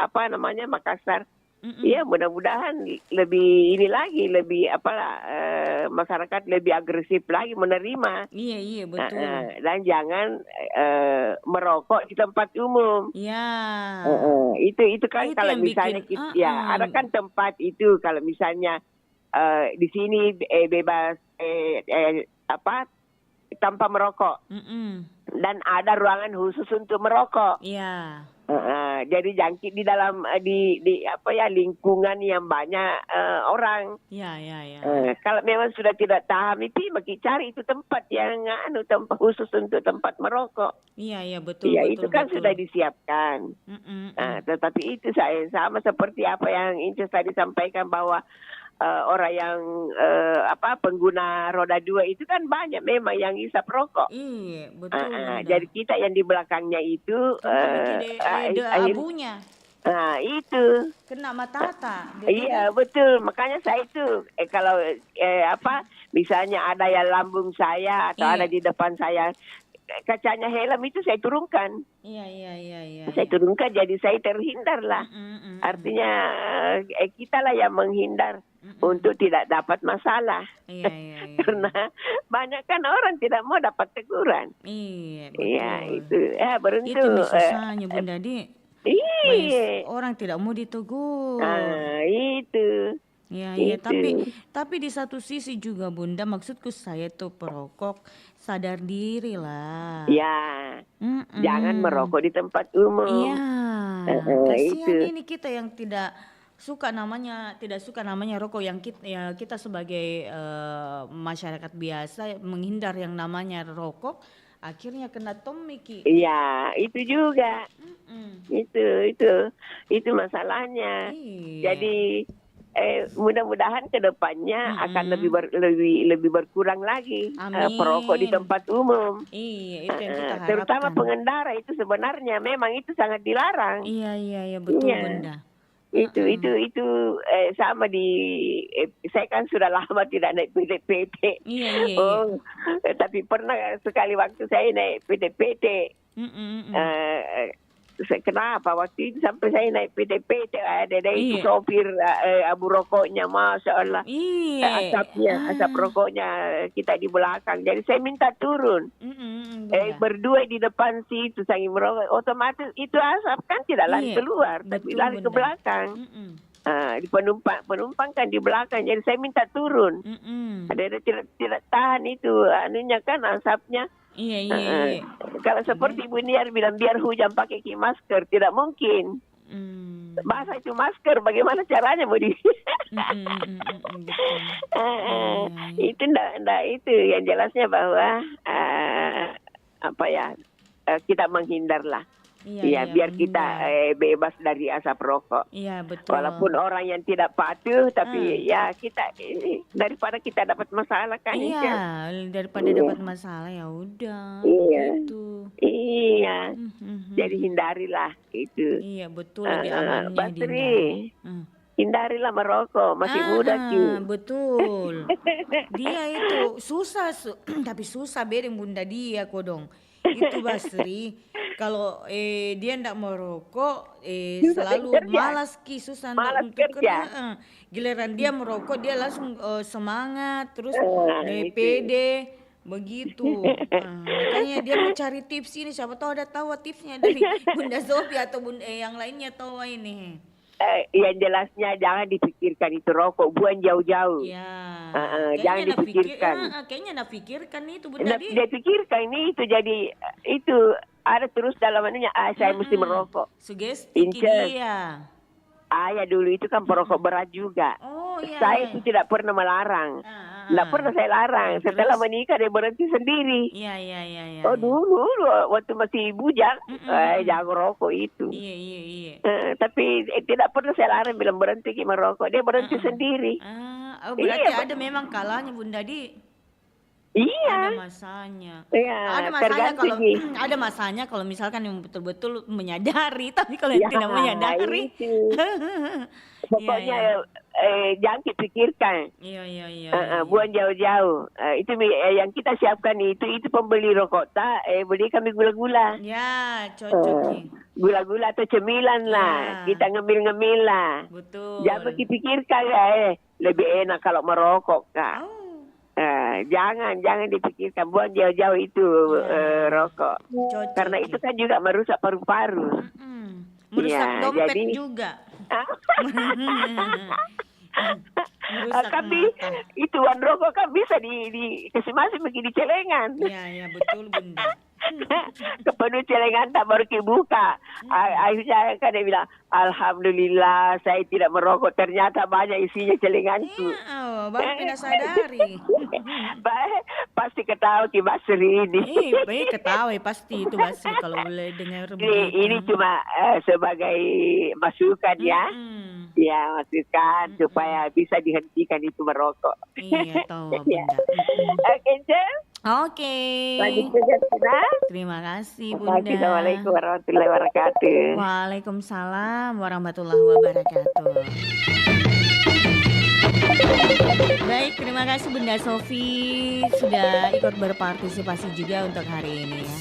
Makassar. Iya, mudah-mudahan lebih masyarakat lebih agresif lagi menerima. Iya, betul. Dan jangan merokok di tempat umum. Itu kan kalau misalnya ada kan tempat itu kalau misalnya di sini bebas tanpa merokok. Dan ada ruangan khusus untuk merokok. Jadi jangkit di dalam lingkungan yang banyak orang. Kalau memang sudah tidak tahan itu cari itu tempat yang tempat khusus untuk tempat merokok. Betul. Itu kan sudah disiapkan. Tetapi itu saya sama seperti apa yang Inces tadi sampaikan bahwa orang yang pengguna roda 2 itu kan banyak memang yang isap rokok. Iya, betul. Jadi kita yang di belakangnya itu abunya. Itu kena matata. Iya, betul. Makanya saya itu kalau misalnya ada yang lambung saya atau ada di depan saya, kacanya helm itu saya turunkan. Iya. Saya turunkan, jadi saya terhindar lah. Artinya kita lah yang menghindar untuk tidak dapat masalah. Karena banyak kan orang tidak mau dapat teguran. Itu beruntung. Itu susahnya Bunda Di. Orang tidak mau ditegur. Itu. Tapi di satu sisi juga Bunda, maksudku saya tuh perokok sadar diri lah. Jangan merokok di tempat umum. Kasihan ini kita yang tidak suka namanya rokok, yang kita sebagai masyarakat biasa menghindar yang namanya rokok, akhirnya kena tomiki. Iya, itu juga. Itu masalahnya. Jadi mudah-mudahan ke depannya akan lebih berkurang lagi perokok di tempat umum. Itu yang kita harapkan. Terutama pengendara itu sebenarnya memang itu sangat dilarang. Iya, betul Bunda. Itu sama saya kan sudah lama tidak naik PDPT. Tapi pernah sekali waktu saya naik PDPT. Kenapa waktu itu sampai saya naik PDPT ada itu sopir abu rokoknya, masya Allah. Asap rokoknya kita di belakang. Jadi saya minta turun. Berdua di depan situ saya merokok, otomatis itu asap kan tidak lari keluar, tapi lari ke belakang. Di penumpang kan di belakang, jadi saya minta turun. Ada tidak tahan itu anunya kan asapnya. Kalau seperti Ibu Niar bilang biar hujan pakai masker, tidak mungkin. Basah itu masker, bagaimana caranya mau di? Itu ndak itu yang jelasnya bahwa kita menghindarlah. Biar kita bebas dari asap rokok. Betul. Walaupun orang yang tidak patuh, tapi kita daripada kita dapat masalah kan. Daripada dapat masalah ya udah. Gitu. Jadi hindarilah itu. Betul, lebih amannya Basri. Hindarilah merokok, masih muda Ki. Betul. Dia itu susah tapi susah bedeng Bunda dia kodong. Itu Basri. Kalau dia ndak merokok, selalu malas Ki, susah malas kerja. Giliran dia merokok dia langsung semangat, terus pede. Begitu. Makanya dia mencari tips ini, siapa tahu ada tahu tipsnya dari Bunda Sofi atau Bunda yang lainnya tahu ini. Yang jelasnya jangan dipikirkan itu rokok, buang jauh-jauh. Ya. Jangan dipikirkan. Kayaknya nak pikirkan itu Bunda. Dia pikirkan ini itu jadi itu ada terus dalam anunya. Saya mesti merokok. Sugesti dia. Ayah dulu itu kan perokok berat juga. Saya itu tidak pernah melarang. Tidak pernah saya larang. Setelah menikah dia berhenti sendiri. Iya. Dulu waktu masih bujang, jangan rokok itu. Iya. Tapi tidak pernah saya larang bilang berhenti merokok. Dia berhenti sendiri. Berarti ada memang kalanya Bunda Di. Iya. Ada masanya. Iya, ada masanya kalau misalkan yang betul-betul menyadari, tapi kalau yang tidak menyadari. Pokoknya jangan dipikirkan. Iya. Buang jauh-jauh. Itu yang kita siapkan itu pembeli rokok beli kami gula-gula. Ya, cocok. Gula-gula atau cemilan lah. Kita ngemil-ngemil lah. Betul. Jangan dipikirkan lebih enak kalau merokok Kak. Jangan dipikirkan, buang jauh-jauh itu rokok. Cocok. Karena itu kan juga merusak paru-paru. Merusak dompet juga. Tapi itu uang rokok kan bisa dikasih masuk begini celengan. Iya betul Bunda. Kepenuh celengan tak baru buka. Akhirnya kan dia bilang, alhamdulillah saya tidak merokok, ternyata banyak isinya celenganku. Baru kita sadari. Pasti ketawa ki Basri ini. Baik ketawa pasti itu Basri kalau boleh dengar begitu. Ini cuma sebagai masukan ya. Ya masukan supaya bisa dihentikan itu merokok. Iya tahu Bunda. Oke. Terima kasih Bunda. Assalamualaikum warahmatullahi wabarakatuh. Waalaikumsalam warahmatullahi wabarakatuh. Baik, terima kasih Bunda Sofi sudah ikut berpartisipasi juga untuk hari ini ya.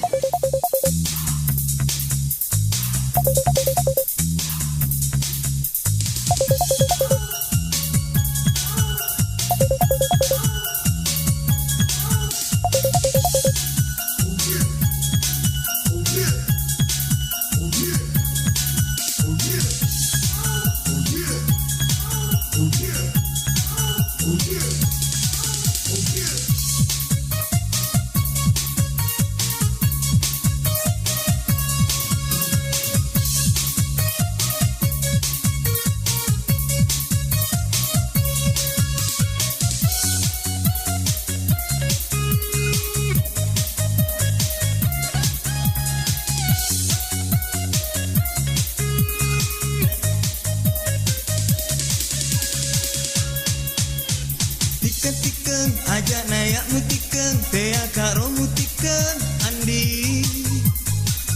Ajak nayak mutikan, pea karo mutikan, Andi.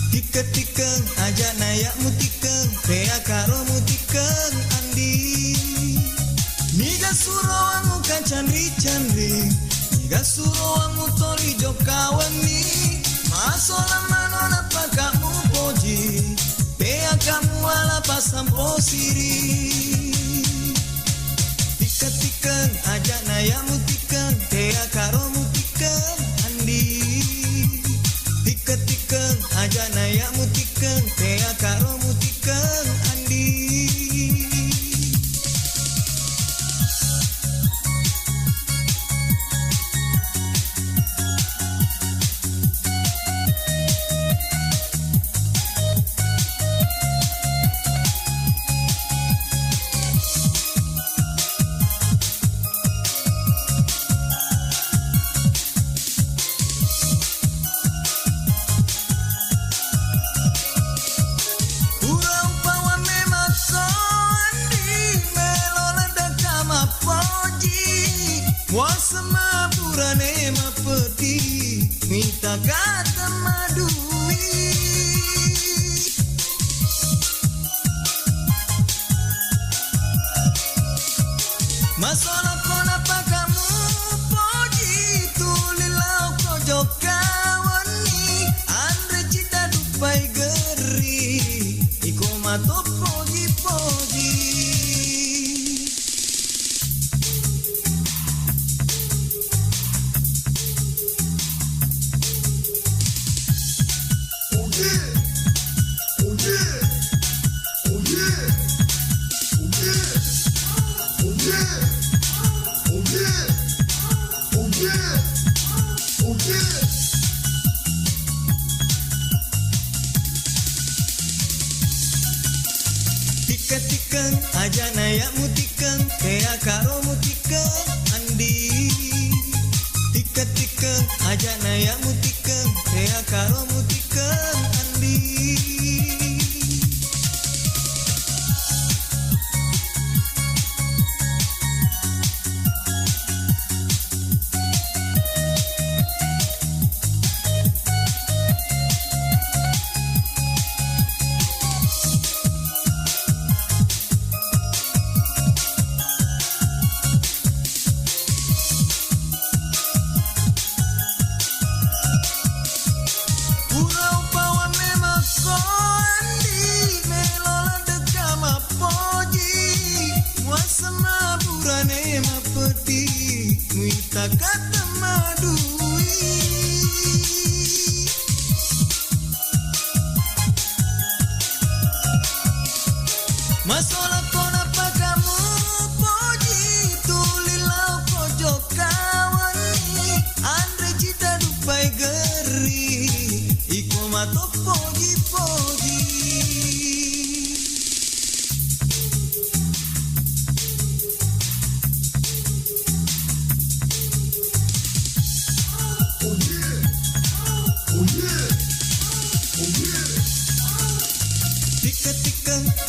Tiket-tiket, ajak nayak mutikan, pea karo mutikan, Andi. Niga surowangu kan candri-candri, niga surowangu tori jokawani. Masola manona pakamu poji, pea kamu ala pasam posiri. Tiket-tiket, ajak nayak mutikan, pea karo mutikan, Andi. Tiket-tiket, ajak nayak mutikan, pea karo mutikan, Andi. Wasama purane mapeti, minta kata madui. Masalah kenapa kamu poji tulilau kojo kawani, andre cita dupai geri, iko mato poji-poji. aja naya mutikan tea karo mutikan andi tiket aja naya mutikan tea karo mutikan andi. Kata madui masalah kona pakamu poji tulilau pojok kawani andre cita dupai geri iko mato poji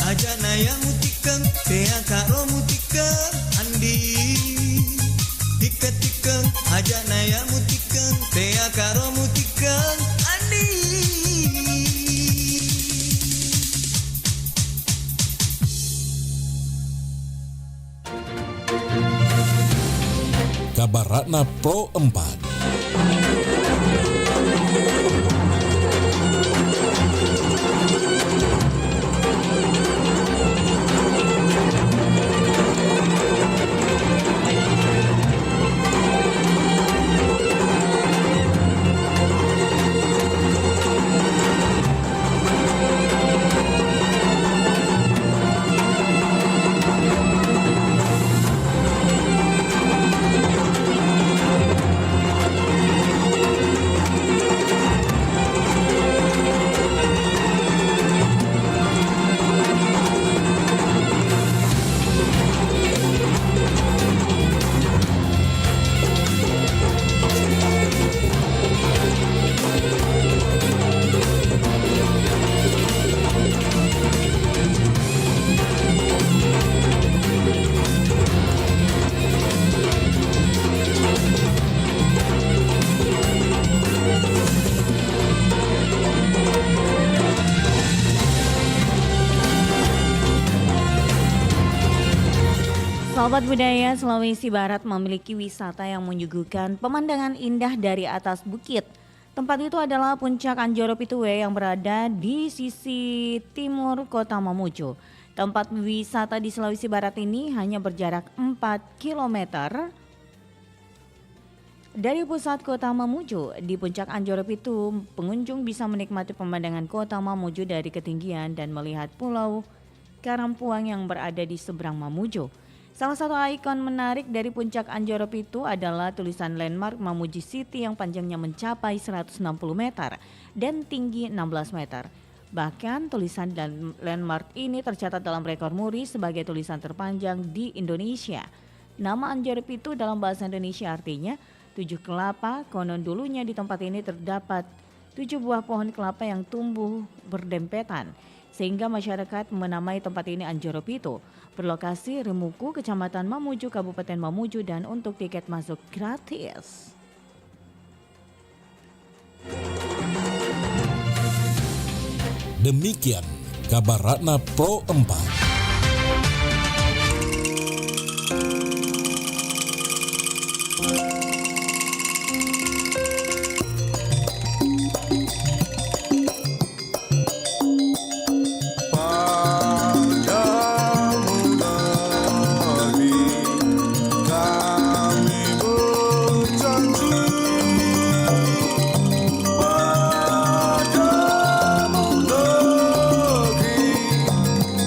aja naya mutikan tea karo mutikan andi tiket aja naya mutikan tea karo mutikan andi. Kabaratna Pro 4. Sahabat budaya, Sulawesi Barat memiliki wisata yang menyuguhkan pemandangan indah dari atas bukit. Tempat itu adalah Puncak Anjoro Pituwe yang berada di sisi timur kota Mamuju. Tempat wisata di Sulawesi Barat ini hanya berjarak 4 km dari pusat kota Mamuju. Di Puncak Anjoro Pitu, pengunjung bisa menikmati pemandangan kota Mamuju dari ketinggian dan melihat pulau Karampuang yang berada di seberang Mamuju. Salah satu ikon menarik dari Puncak Anjoro Pitu adalah tulisan landmark Mamuju City yang panjangnya mencapai 160 meter dan tinggi 16 meter. Bahkan tulisan dan landmark ini tercatat dalam rekor muri sebagai tulisan terpanjang di Indonesia. Nama Anjoro Pitu dalam bahasa Indonesia artinya 7 kelapa, konon dulunya di tempat ini terdapat 7 buah pohon kelapa yang tumbuh berdempetan, sehingga masyarakat menamai tempat ini Anjoro Pitu. Berlokasi Remuku, Kecamatan Mamuju, Kabupaten Mamuju, dan untuk tiket masuk gratis. Demikian Kabaratna Pro 4.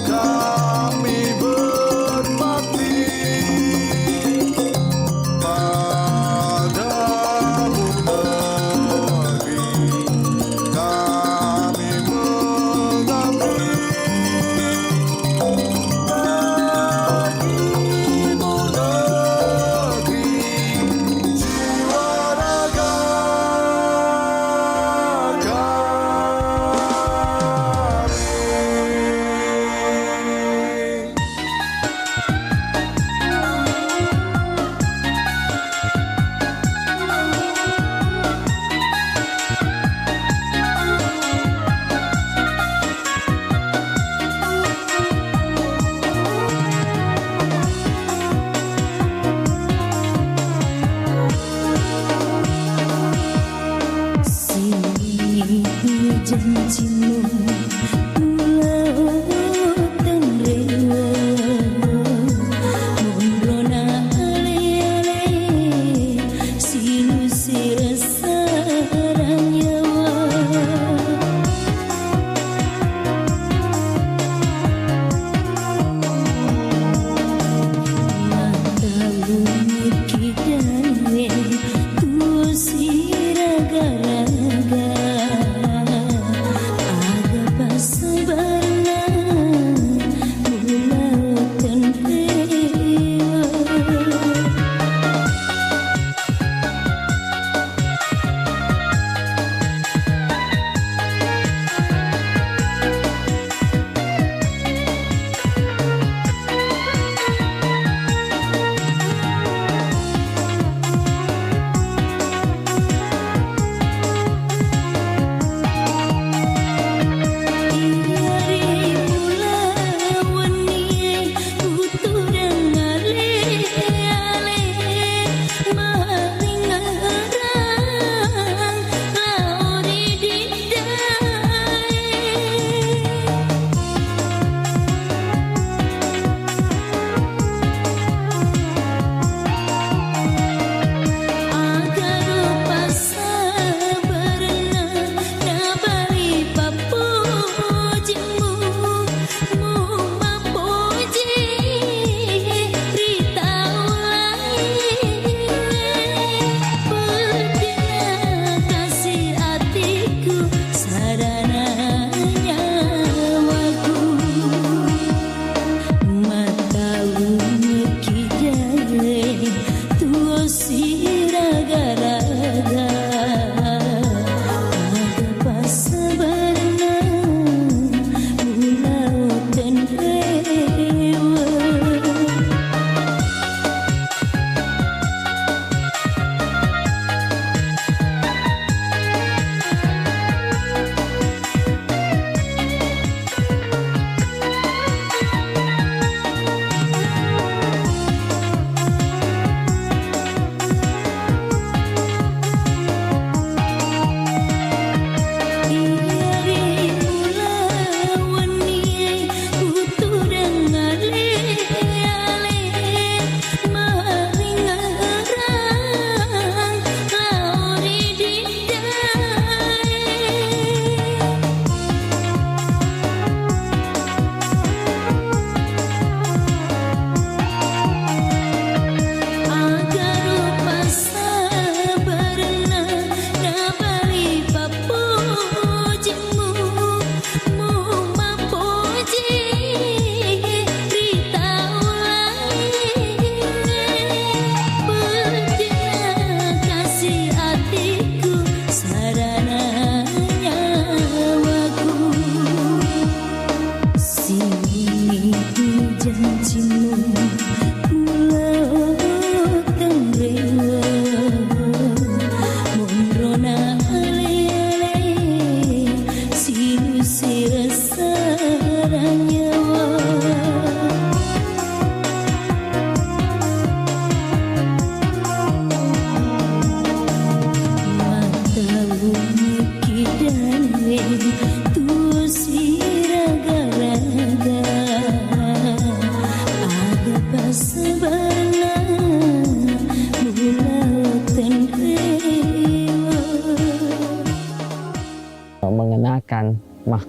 God.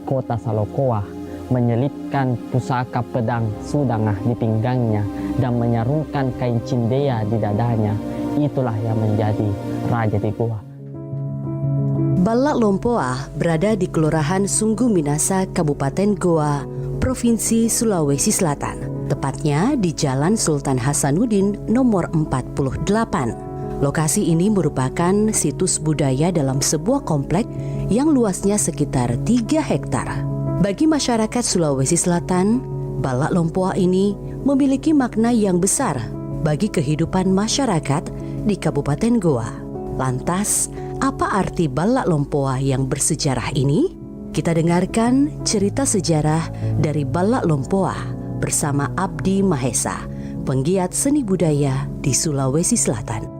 mahkota Salokoah, menyelipkan pusaka pedang Sudangah di pinggangnya, dan menyarungkan kain cindea di dadanya. Itulah yang menjadi raja di Goa. Balak Lompoa berada di Kelurahan Sungguh Minasa, Kabupaten Goa, Provinsi Sulawesi Selatan. Tepatnya di Jalan Sultan Hasanuddin nomor 48. Lokasi ini merupakan situs budaya dalam sebuah komplek yang luasnya sekitar 3 hektar. Bagi masyarakat Sulawesi Selatan, Balak Lompoa ini memiliki makna yang besar bagi kehidupan masyarakat di Kabupaten Goa. Lantas, apa arti Balak Lompoa yang bersejarah ini? Kita dengarkan cerita sejarah dari Balak Lompoa bersama Abdi Mahesa, penggiat seni budaya di Sulawesi Selatan.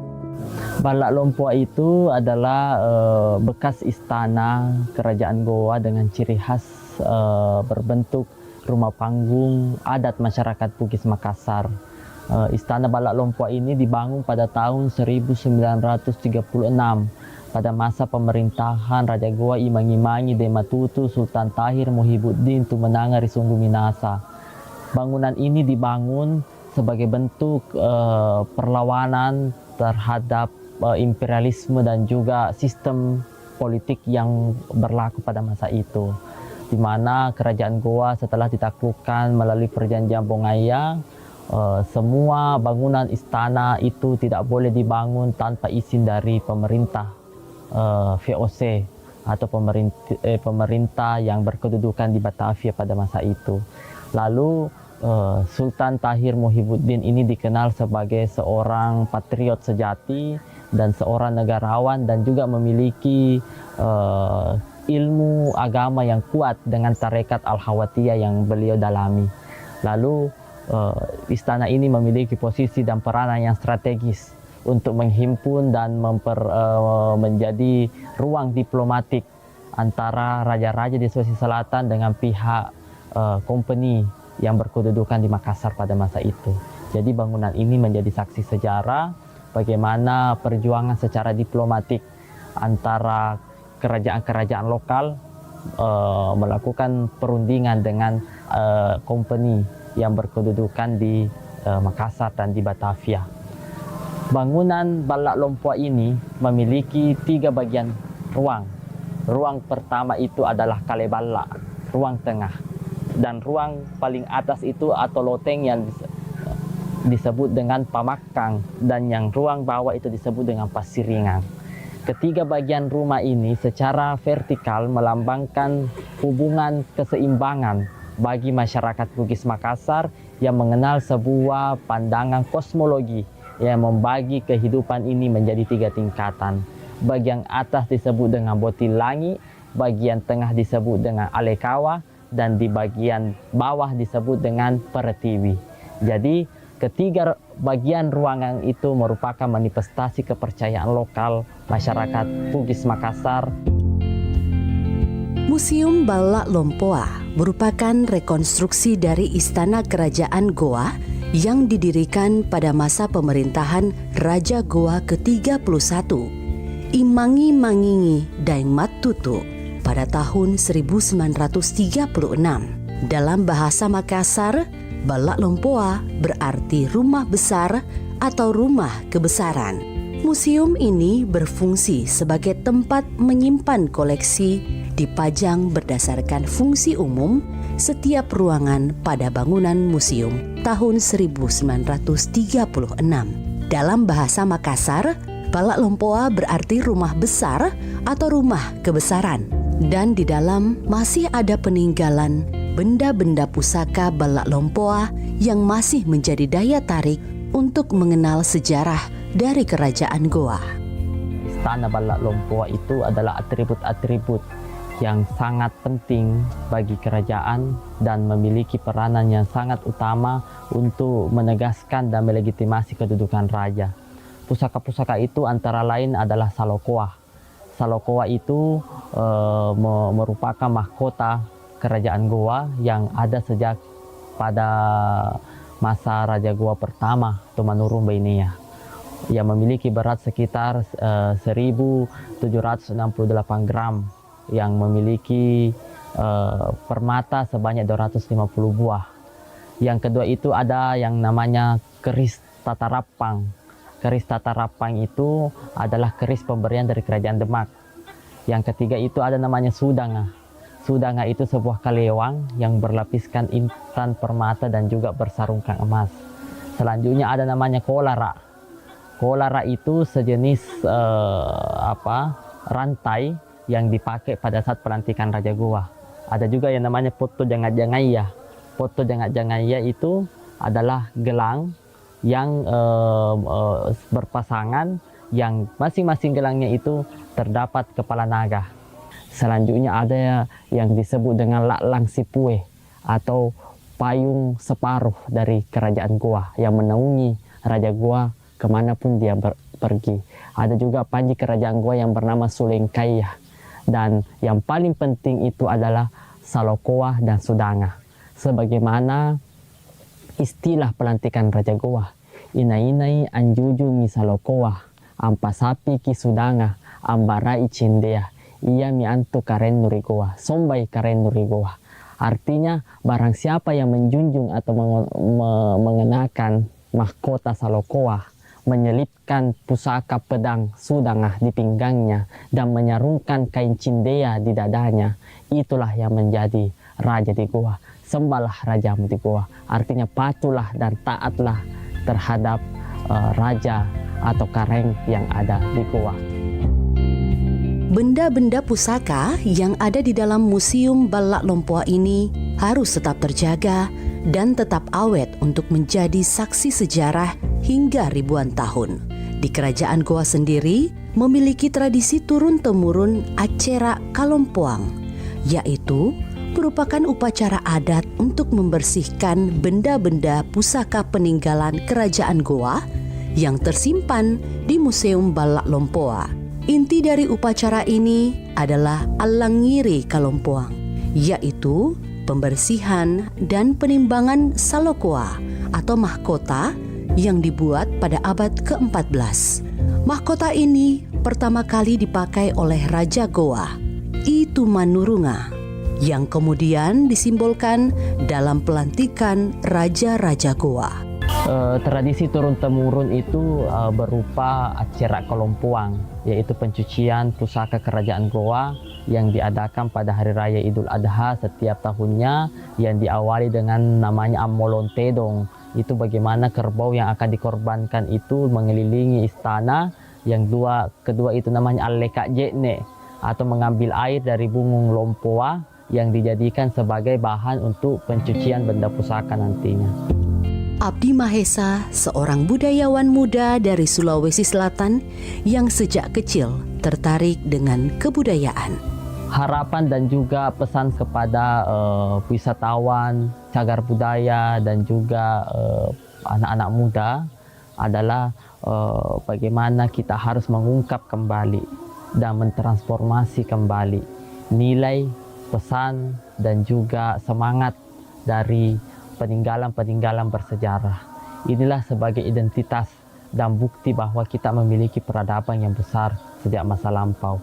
Balak Lompoa itu adalah bekas istana kerajaan Goa dengan ciri khas berbentuk rumah panggung adat masyarakat Bugis Makassar. Istana Balak Lompoa ini dibangun pada tahun 1936 pada masa pemerintahan Raja Goa Imangi Dematutu Sultan Tahir Muhibuddin Tumenanga Risunggu Minasa. Bangunan ini dibangun sebagai bentuk perlawanan terhadap imperialisme dan juga sistem politik yang berlaku pada masa itu, di mana kerajaan Goa setelah ditaklukkan melalui perjanjian Bongaya, semua bangunan istana itu tidak boleh dibangun tanpa izin dari pemerintah VOC atau pemerintah yang berkedudukan di Batavia pada masa itu. Lalu Sultan Tahir Muhibuddin ini dikenal sebagai seorang patriot sejati dan seorang negarawan, dan juga memiliki ilmu agama yang kuat dengan tarekat Al-Hawatiyah yang beliau dalami. Lalu istana ini memiliki posisi dan peranan yang strategis untuk menghimpun dan menjadi ruang diplomatik antara raja-raja di Sulawesi Selatan dengan pihak company yang berkedudukan di Makassar pada masa itu. Jadi bangunan ini menjadi saksi sejarah bagaimana perjuangan secara diplomatik antara kerajaan-kerajaan lokal melakukan perundingan dengan company yang berkedudukan di Makassar dan di Batavia. Bangunan Balak Lompoa ini memiliki 3 bagian ruang. Ruang pertama itu adalah Kalebalak, ruang tengah. Dan ruang paling atas itu atau loteng yang disebut dengan Pamakang, dan yang ruang bawah itu disebut dengan Pasiringan. Ketiga bagian rumah ini secara vertikal melambangkan hubungan keseimbangan bagi masyarakat Bugis Makassar yang mengenal sebuah pandangan kosmologi yang membagi kehidupan ini menjadi 3 tingkatan. Bagian atas disebut dengan Botilangi, bagian tengah disebut dengan Alekawa, dan di bagian bawah disebut dengan Pertiwi. Jadi ketiga bagian ruangan itu merupakan manifestasi kepercayaan lokal masyarakat Bugis Makassar. Museum Balak Lompoa merupakan rekonstruksi dari istana kerajaan Goa yang didirikan pada masa pemerintahan Raja Goa ke-31, Imangi Mangingi Daeng Matutu pada tahun 1936. Dalam bahasa Makassar, Balak Lompoa berarti rumah besar atau rumah kebesaran. Museum ini berfungsi sebagai tempat menyimpan koleksi, dipajang berdasarkan fungsi umum setiap ruangan pada bangunan museum tahun 1936. Dalam bahasa Makassar, Balak Lompoa berarti rumah besar atau rumah kebesaran. Dan di dalam masih ada peninggalan benda-benda pusaka Balak Lompoa yang masih menjadi daya tarik untuk mengenal sejarah dari kerajaan Goa. Istana Balak Lompoa itu adalah atribut-atribut yang sangat penting bagi kerajaan dan memiliki peranan yang sangat utama untuk menegaskan dan melegitimasi kedudukan raja. Pusaka-pusaka itu antara lain adalah Salokoah. Salokoah itu merupakan mahkota kerajaan Goa yang ada sejak pada masa Raja Goa pertama, Tumanurung Bainia, yang memiliki berat sekitar 1.768 gram, yang memiliki permata sebanyak 250 buah. Yang kedua itu ada yang namanya keris tatarapang. Keris tatarapang itu adalah keris pemberian dari Kerajaan Demak. Yang ketiga itu ada namanya sudanga. Sudanga itu sebuah kalewang yang berlapiskan intan permata dan juga bersarungkan emas. Selanjutnya ada namanya kolara. Kolara itu sejenis rantai yang dipakai pada saat pelantikan Raja Goa. Ada juga yang namanya poto jangat-jangaya. Poto jangat-jangaya itu adalah gelang yang berpasangan, yang masing-masing gelangnya itu terdapat kepala naga. Selanjutnya ada yang disebut dengan laklang sipue atau payung separuh dari Kerajaan Goa yang menaungi Raja Goa kemanapun dia pergi. Ada juga panji Kerajaan Goa yang bernama Sulengkaya. Dan yang paling penting itu adalah Salokoa dan Sudanga. Sebagaimana istilah pelantikan Raja Goa, inai-inai anjuju mi Salokoa, ampasapi ki Sudanga, ambarai cindea, ia mi antu karen nuri Goa, sombai karen nuri Goa. Artinya barang siapa yang menjunjung atau mengenakan mahkota Salokoa, menyelipkan pusaka pedang Sudanga di pinggangnya dan menyarungkan kain cindea di dadanya, itulah yang menjadi raja di Goa. Sembahlah rajamu di Goa. Artinya patuhlah dan taatlah terhadap raja atau kareng yang ada di Goa. Benda-benda pusaka yang ada di dalam Museum Balak Lompoa ini harus tetap terjaga dan tetap awet untuk menjadi saksi sejarah hingga ribuan tahun. Di Kerajaan Goa sendiri memiliki tradisi turun-temurun acara kalompoang, yaitu merupakan upacara adat untuk membersihkan benda-benda pusaka peninggalan Kerajaan Goa yang tersimpan di Museum Balak Lompoa. Inti dari upacara ini adalah Alangiri Kalompoang, yaitu pembersihan dan penimbangan Salokoa atau mahkota yang dibuat pada abad ke-14. Mahkota ini pertama kali dipakai oleh Raja Goa, Itumanurunga, yang kemudian disimbolkan dalam pelantikan Raja-Raja Goa. Tradisi turun-temurun itu berupa acara kalompoang, yaitu pencucian pusaka Kerajaan Goa yang diadakan pada Hari Raya Idul Adha setiap tahunnya, yang diawali dengan namanya Amolontedong. Itu bagaimana kerbau yang akan dikorbankan itu mengelilingi istana. Yang kedua itu namanya Aleka Jekne, atau mengambil air dari bungung lompoa yang dijadikan sebagai bahan untuk pencucian benda pusaka nantinya. Abdi Mahesa, seorang budayawan muda dari Sulawesi Selatan yang sejak kecil tertarik dengan kebudayaan. Harapan dan juga pesan kepada wisatawan, cagar budaya dan juga anak-anak muda adalah bagaimana kita harus mengungkap kembali dan mentransformasi kembali nilai, pesan dan juga semangat dari peninggalan-peninggalan bersejarah. Inilah sebagai identitas dan bukti bahwa kita memiliki peradaban yang besar sejak masa lampau.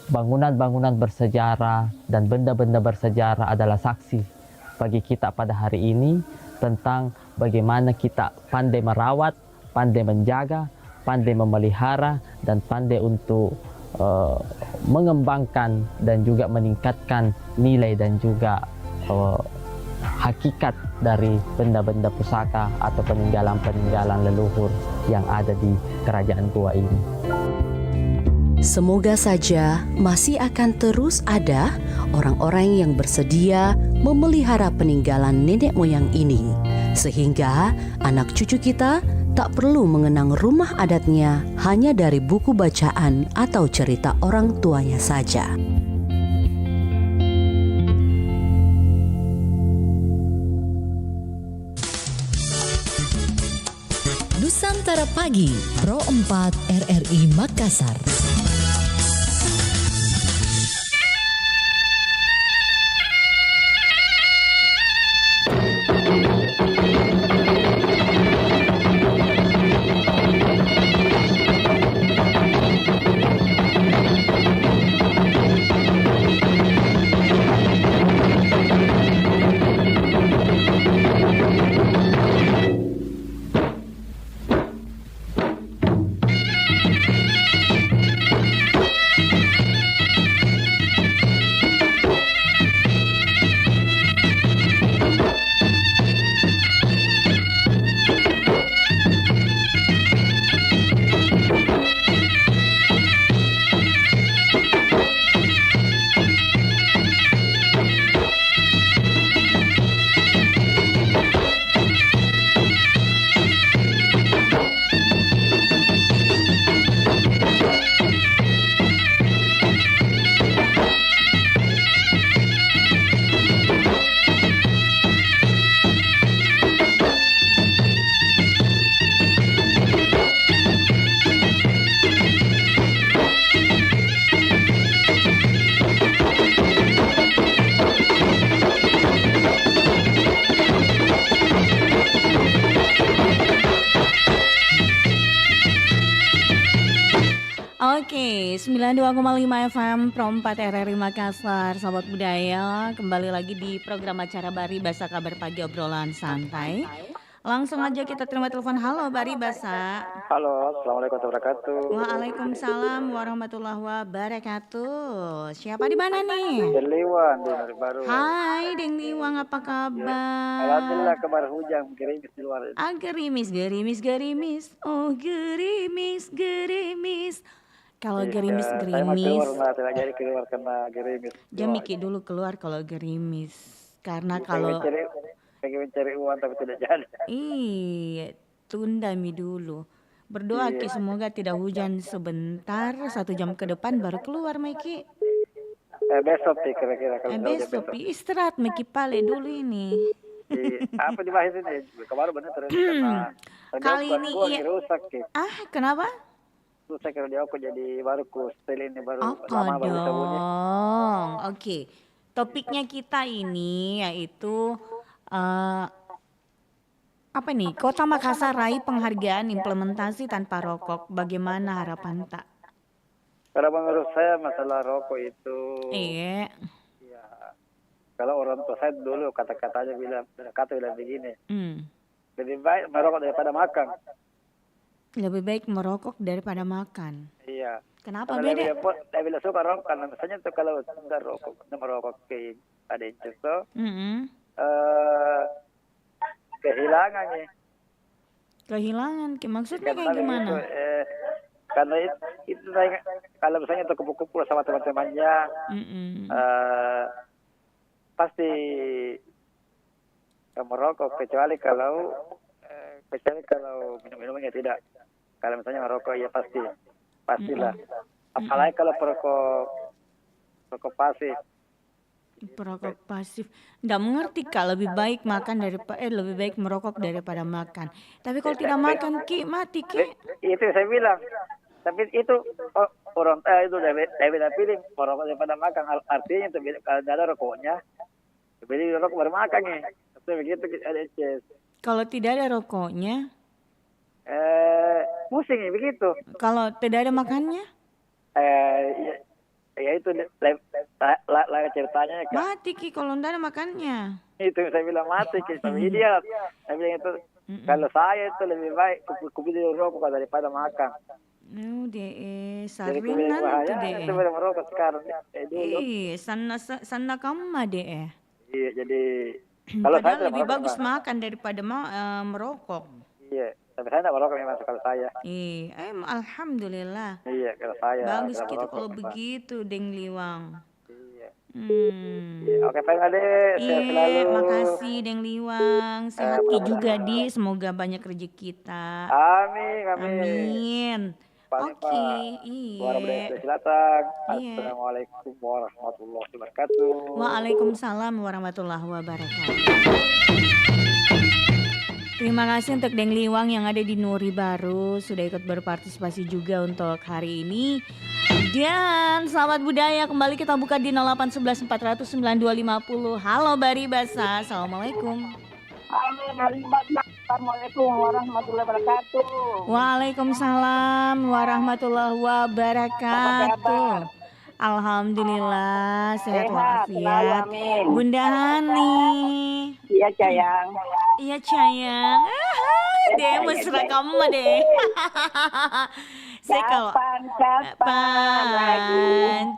Bangunan-bangunan bersejarah dan benda-benda bersejarah adalah saksi bagi kita pada hari ini tentang bagaimana kita pandai merawat, pandai menjaga, pandai memelihara, dan pandai untuk mengembangkan dan juga meningkatkan nilai dan juga hakikat dari benda-benda pusaka atau peninggalan-peninggalan leluhur yang ada di Kerajaan Goa ini. Semoga saja masih akan terus ada orang-orang yang bersedia memelihara peninggalan nenek moyang ini, sehingga anak cucu kita tak perlu mengenang rumah adatnya hanya dari buku bacaan atau cerita orang tuanya saja. Nusantara Pagi, Pro 4 RRI Makassar. Oke, 92,5 FM Pro 4 RRI Makassar, Sobat Budaya. Kembali lagi di program acara Bari Basa Kabar Pagi Obrolan Santai. Langsung aja kita terima telepon. Halo Bari Basa. Halo, Assalamualaikum warahmatullahi wabarakatuh. Waalaikumsalam warahmatullahi wabarakatuh. Siapa di mana nih? Deng Liwang di Nuri Baru. Hai Deng Liwang, apa kabar? Alhamdulillah, kabar hujan, gerimis di luar. Gerimis, gerimis, gerimis. Oh gerimis, gerimis. Kalau gerimis, Saya mau keluar, gerimis. jadi keluar karena gerimis. Jamiki dulu keluar kalau gerimis. Karena kalau pengen mencari uang tapi tidak jadi. iya, tunda mi dulu. Berdoa Ki semoga tidak hujan sebentar, 1 jam ke depan baru keluar Miki. Besok sih kira-kira kalau Besok pi istirahat Miki pale dulu ini. Apa dibahas ini? Kemarin benar terus Kali ini iya. rusak. Kenapa? Rusak kalau dia aku jadi baru ku setel ini baru Oh lama baru bisa bunyi. dong. Oke. Topiknya kita ini yaitu apa nih? Kota Makassar raih penghargaan implementasi tanpa rokok. Bagaimana harapan tak? Karena menurut saya masalah rokok itu Iya. kalau orang tua saya dulu kata-katanya bilang begini, Hmm. lebih baik merokok daripada makan. Lebih baik merokok daripada makan. Iya. Kenapa Karena beda? lebih suka rokok karena misalnya tuh kalau sudah merokok ke ada itu kehilangannya. Kehilangan, maksudnya kayak gimana? Karena itu saya kalau misalnya tuh kumpul-kumpul sama teman-temannya, pasti merokok kecuali kalau minum-minumnya tidak. Kalau misalnya merokok ya pastilah. Apalagi kalau perokok pasif. Perokok pasif. Nggak mengerti Kak, lebih baik makan daripada lebih baik merokok daripada makan. Tapi kalau tidak makan Ki, mati Ki. Itu saya bilang. Tapi itu orang itu David pilih merokok daripada makan. Artinya itu kalau tidak ada rokoknya, beli rokok baru makan ya. Tapi begitu ada CS. Kalau tidak ada rokoknya, pusing ya begitu. kalau tidak ada makannya, Ya itu ceritanya kan. mati Ki kalau tidak ada makannya. Itu saya bilang mati sama idiot. Saya bilang itu kalau saya itu lebih baik beli rokok daripada makan. Deh, Jadi sarinan bahaya tuh deh. itu baru merokok sekarang. Dulu. Sana kamma deh. Iya jadi kalau saya Padahal tidak lebih merokok, bagus Pak. makan daripada merokok. Iya, tapi saya tidak merokok memang kalau saya. Alhamdulillah. Iya kalau saya. Bagus tidak gitu merokok, kalau Pak. begitu, Deng Liwang. Iya. Iya. Oke, Pak Ade, sehat selalu. Makasih Deng Liwang. Sehat Ki juga di, semoga banyak rezeki kita. Amin, amin. Amin. Oke, Suara budaya iya. Selatan. Iya. Assalamualaikum warahmatullahi wabarakatuh. Waalaikumsalam warahmatullahi wabarakatuh. Terima kasih untuk Deng Liwang yang ada di Nuri Baru sudah ikut berpartisipasi juga untuk hari ini. Dan sahabat budaya kembali kita buka di 0811 400 9250. Halo Bari Basa, assalamualaikum. Halo, Assalamualaikum warahmatullahi wabarakatuh. Waalaikumsalam warahmatullahi wabarakatuh. Alhamdulillah sehat walafiat. Bunda Hani. Iya sayang. Iya sayang. Deh mesra kamu deh. Saya kalau kapan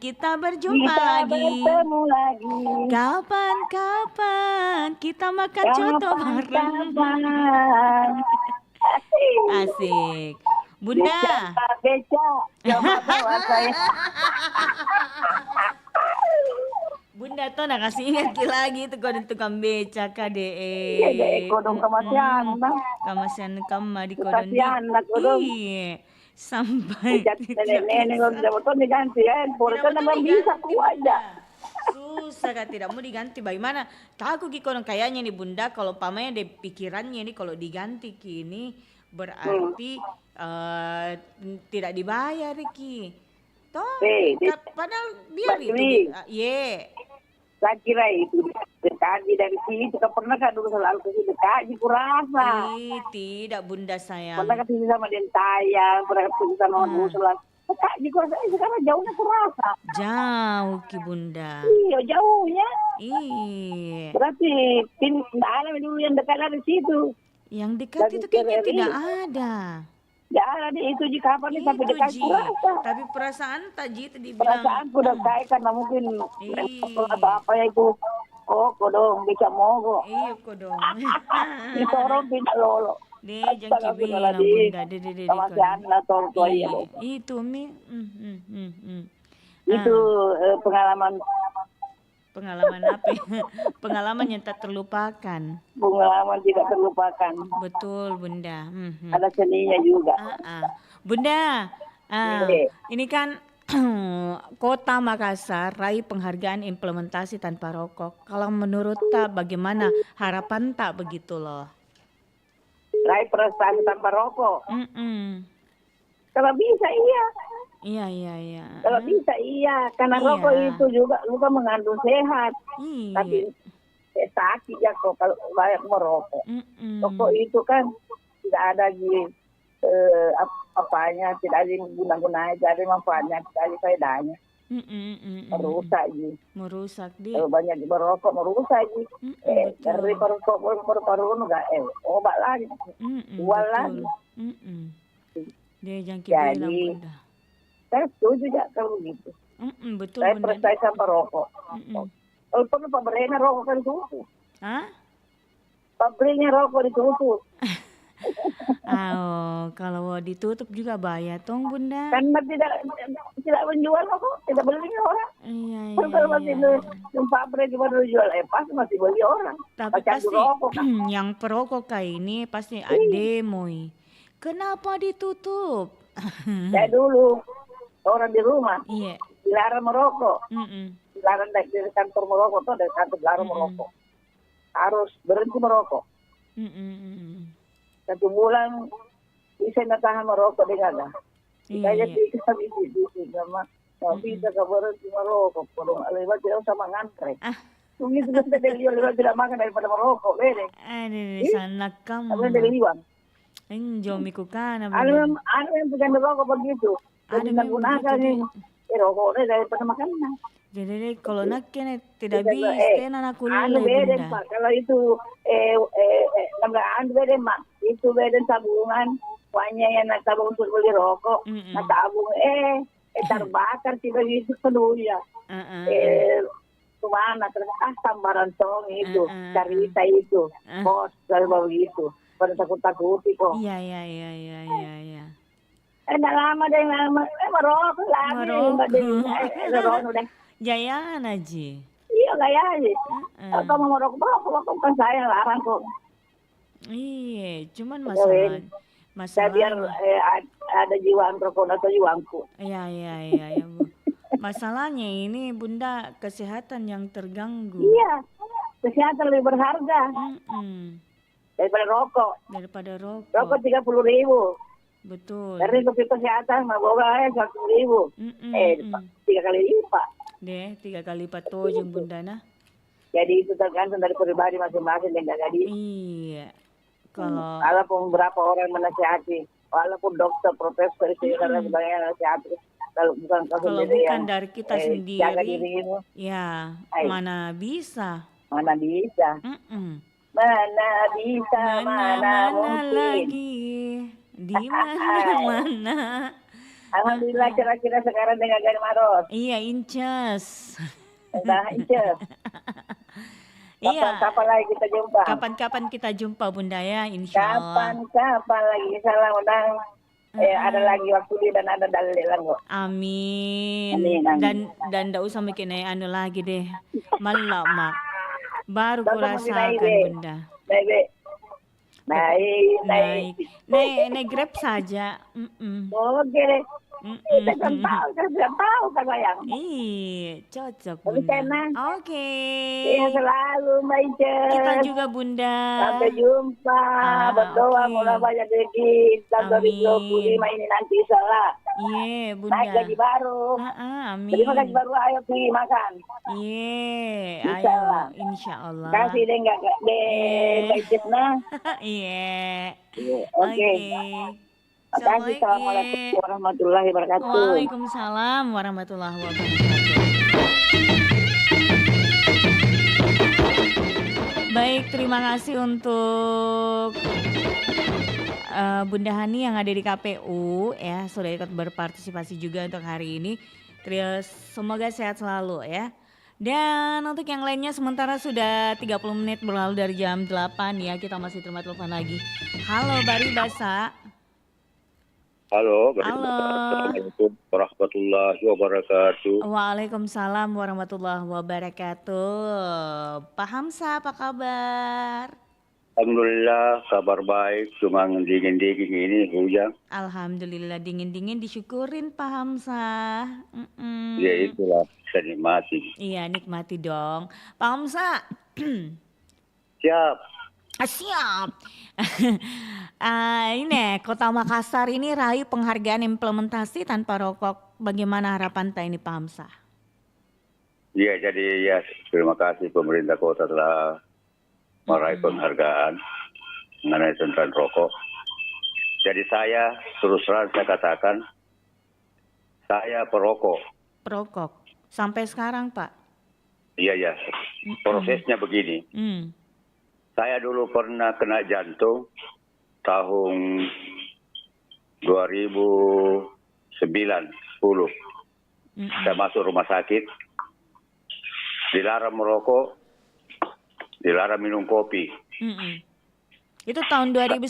kita berjumpa lagi? Bertemu lagi. Kapan kita makan coto bareng? Asik. Bunda. Beca. Coba bawa saya. Bunda tuh nak kasih ingat lagi tuh kau tukang beca kade. Iya, kodong kemasian. Kemasian kama di kodong. Kasihan nak kodong. Iya. Sampai nenek udah betul diganti kan. Porto nambah bisa ku aja. Susah kan tidak mau diganti. Bagaimana? Aku ki kodong kayaknya nih Bunda kalau pamanya di pikirannya nih kalau diganti kini berarti tidak dibayar Ki. Toh, padahal biar itu. Saya kira itu dekaji dari sini. Tidak pernah kan dulu selalu ke sini dekaji kurasa. Tidak Bunda sayang. Pernah ke sini sama den tayang. Pernah ke sini sama orang selalu. dekat di kota sekarang jauhnya terasa. Jauh Ki Bunda. Iya jauhnya. Iya. Berarti tidak ada dulu yang dekat dari situ. Yang dekat itu kayaknya tidak ada. Ya ada itu di kapan nih sampai dekat Ji. kurasa. Tapi perasaan Taji itu dibilang. Perasaan udah kayak karena mungkin atau apa ya itu. Oh kodong bisa mogok. Iya kodong. Disorong tidak lolo. Jangan bilang Bunda. Sama si anak tua ya. Itu Mi. Itu pengalaman apa? Pengalaman yang tak terlupakan. Pengalaman tidak terlupakan. Betul Bunda. Ada seninya juga. Bunda, ini kan Kota Makassar raih penghargaan implementasi tanpa rokok. Kalau menurut Tak bagaimana harapan Tak begitu loh? Raih prestasi tanpa rokok. Kalau bisa iya. Iya. Kalau bisa iya, karena rokok itu juga mengandung sehat. Tapi sakit ya kok kalau banyak merokok. Rokok itu kan tidak ada apanya, tidak ada guna-gunanya, tidak ada manfaatnya, tidak ada faedahnya. Merusak dia. Kalau banyak merokok merusak dari paru-paru enggak obat lagi, jual lagi. Dia jangan bilang Bunda. Saya setuju ya kalau begitu. Betul saya Bunda. percaya sama rokok. Kalau perlu pabriknya rokok kan ditutup. Pabriknya rokok ditutup. Kalau ditutup juga bahaya tong Bunda. Karena tidak menjual rokok, tidak beli orang. Iya. Kalau masih pabrik baru jual, pasti masih beli orang. Tapi pasti rokok, kan? yang perokok kayak ini pasti ada demo. Kenapa ditutup? Saya dulu orang di rumah, iya, dilarang merokok, dilarang dari kantor merokok tuh dari kantor dilarang merokok, harus berhenti merokok. 1 bulan bisa tahan merokok dengan lah. Saya bisa sama nggak bisa berhenti merokok, kalau lewat dia sama ngantri. Begitu kita lewat tidak makan daripada merokok, beda. Sana kamu. Tapi dari liwang. Jomiku kan. Ada yang pegang rokok begitu. Ada yang gunakan ini. Rokoknya daripada makanan. Jadi kalau nak kena tidak bisa, anak kuliah beda Pak. Kalau itu nggak beda Mak. Itu beda tabungan. Wanya yang nak tabung untuk beli rokok. Nak tabung terbakar tidak gitu penuh ya. Kemana terus sambaran tong itu cerita itu. Bos kalau begitu. Pada takut-takuti kok. Iya. Enggak lama deh, merokok lagi. Merokok udah. Jayaan aja. Iya, gaya aja. Kalau kamu merokok kan saya larang kok. Iya, cuman masalah biar ada jiwa rokok atau jiwaku. Iya. Bu. Masalahnya ini Bunda kesehatan yang terganggu. Iya, kesehatan lebih berharga. Daripada rokok. Rokok 30.000. Betul. Dari kopi kesehatan mah boga 100.000. 3 kali lipat. 3 kali lipat tuh jeung Bunda nah. Jadi itu tergantung dari pribadi masing-masing dan jadi. Iya. Kalau walaupun berapa orang menasihati, walaupun dokter, profesor itu dan sebagainya menasihati. Kalau bukan dari kita sendiri. Ya, mana bisa. Mana bisa mungkin lagi di mana Alhamdulillah kira-kira sekarang dengan Gani Maros. Iya inces. Iya. Kapan lagi kita jumpa? Kapan kita jumpa Bunda ya, insya Allah. Kapan lagi insya Allah ada lagi waktu dan ada dalil kok. Amin. Dan tidak usah mikir lagi deh. Malah mak. Baru kurasakan Bunda. Naik Grab saja. Oke deh. Kita kan tahu kan sayang. Iya, cocok Bunda. Oke. Iya selalu Mbak Ica. Kita juga Bunda. Sampai jumpa. Berdoa mulai banyak rezeki. Tahun 2025 ini nanti salah. Iya Bunda. Naik gaji baru. Amin. Terima gaji baru ayo pergi makan. Iya, ayo insya Allah. Kasih deh nggak deh Mbak Ica. Iya. Oke. Assalamualaikum warahmatullahi wabarakatuh. Waalaikumsalam warahmatullahi wabarakatuh. Baik, terima kasih untuk Bunda Hani yang ada di KPU ya, sudah ikut berpartisipasi juga untuk hari ini. Terus semoga sehat selalu ya. Dan untuk yang lainnya sementara sudah 30 menit berlalu dari jam 8 ya, kita masih terima telepon lagi. Halo Bari Basa. Halo. Halo. Assalamualaikum warahmatullahi wabarakatuh. Waalaikumsalam warahmatullahi wabarakatuh. Pak Hamsa apa kabar? Alhamdulillah kabar baik, cuma dingin-dingin ini hujan. Alhamdulillah dingin-dingin, disyukurin Pak Hamsa. Ya itulah, bisa nikmati. Iya nikmati dong. Pak Hamsa. Siap. Siap. Ini Kota Makassar ini raih penghargaan implementasi tanpa rokok. Bagaimana harapan ini Pak Hamsa? Iya, jadi ya terima kasih pemerintah kota telah meraih penghargaan mengenai tentang rokok. Jadi saya terus terang saya katakan saya perokok. Perokok sampai sekarang Pak? Iya. Prosesnya begini. Saya dulu pernah kena jantung tahun 2009-10. Saya masuk rumah sakit, dilarang merokok, dilarang minum kopi. Itu tahun 2010?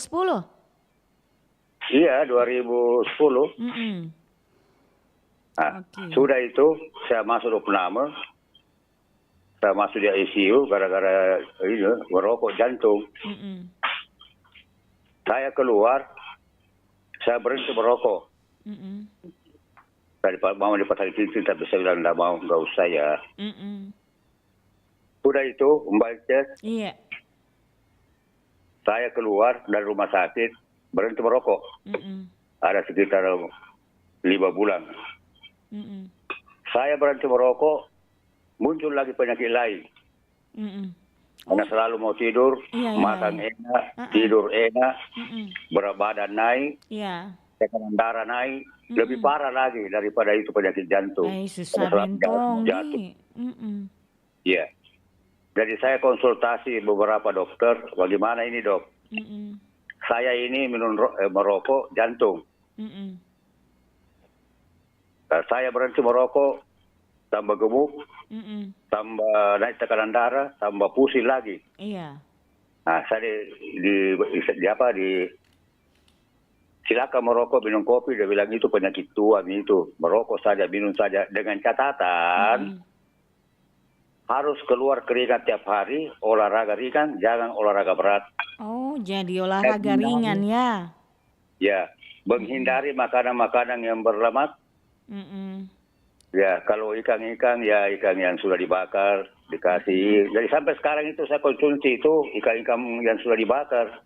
Iya, 2010. Nah, sudah itu saya masuk opname, saya masuk di ICU gara-gara ini merokok jantung. Saya keluar, saya berhenti merokok. Tadi mau difasilitasi tapi saya bilang nggak usah ya. Udah itu membaca. Iya. Saya keluar dari rumah sakit berhenti merokok. Ada sekitar 5 bulan. Saya berhenti merokok, muncul lagi penyakit lain. Karena selalu mau tidur, makan enak, tidur enak, berat badan naik, tekanan darah naik, lebih parah lagi daripada itu penyakit jantung. Susah bentong nih. Iya. Jadi saya konsultasi beberapa dokter, bagaimana ini dok? Saya ini minum merokok jantung. Saya berhenti merokok, tambah gemuk, tambah naik tekanan darah, tambah pusing lagi. Iya. Nah, saya silakan merokok, minum kopi. Dia bilang itu penyakit tua itu. Merokok saja, minum saja. Dengan catatan harus keluar keringat tiap hari, olahraga ringan, jangan olahraga berat. Oh, jadi olahraga ringan ya? Ya, menghindari makanan-makanan yang berlemak. Ya, kalau ikan-ikan ya ikan yang sudah dibakar dikasih. Jadi sampai sekarang itu saya konsumsi itu ikan-ikan yang sudah dibakar.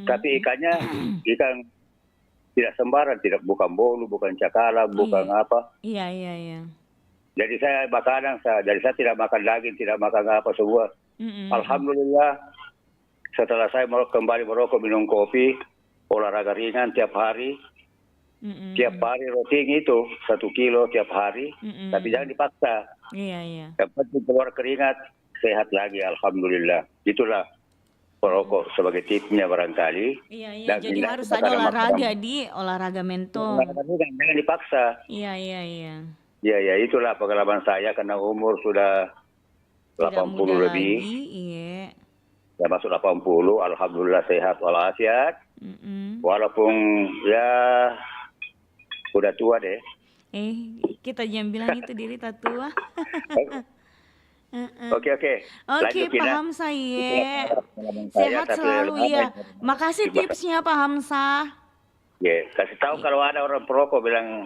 Tapi ikannya ikan tidak sembarang, bukan bolu, bukan cakala, bukan apa. Iya. Jadi saya tidak makan daging, tidak makan apa semua. Alhamdulillah setelah saya kembali merokok, minum kopi, olahraga ringan tiap hari. Tiap hari rutin itu 1 kilo tiap hari, tapi jangan dipaksa. Iya. Yang penting keluar keringat, sehat lagi, alhamdulillah. Itulah perokok sebagai tipsnya barangkali. Iya. Dan jadi harus ada olahraga mentong. Jangan dipaksa. Iya. Iya, itulah pengalaman saya karena umur sudah 80 lebih. Iya. Ya masuk 80, alhamdulillah sehat walafiat. Walaupun ya udah tua deh. Kita jangan bilang itu diri tua. Oke. Paham saya. Sehat selalu ya. Makasih tipsnya Pak Hamsa. Ya, kasih tahu kalau ada orang perokok bilang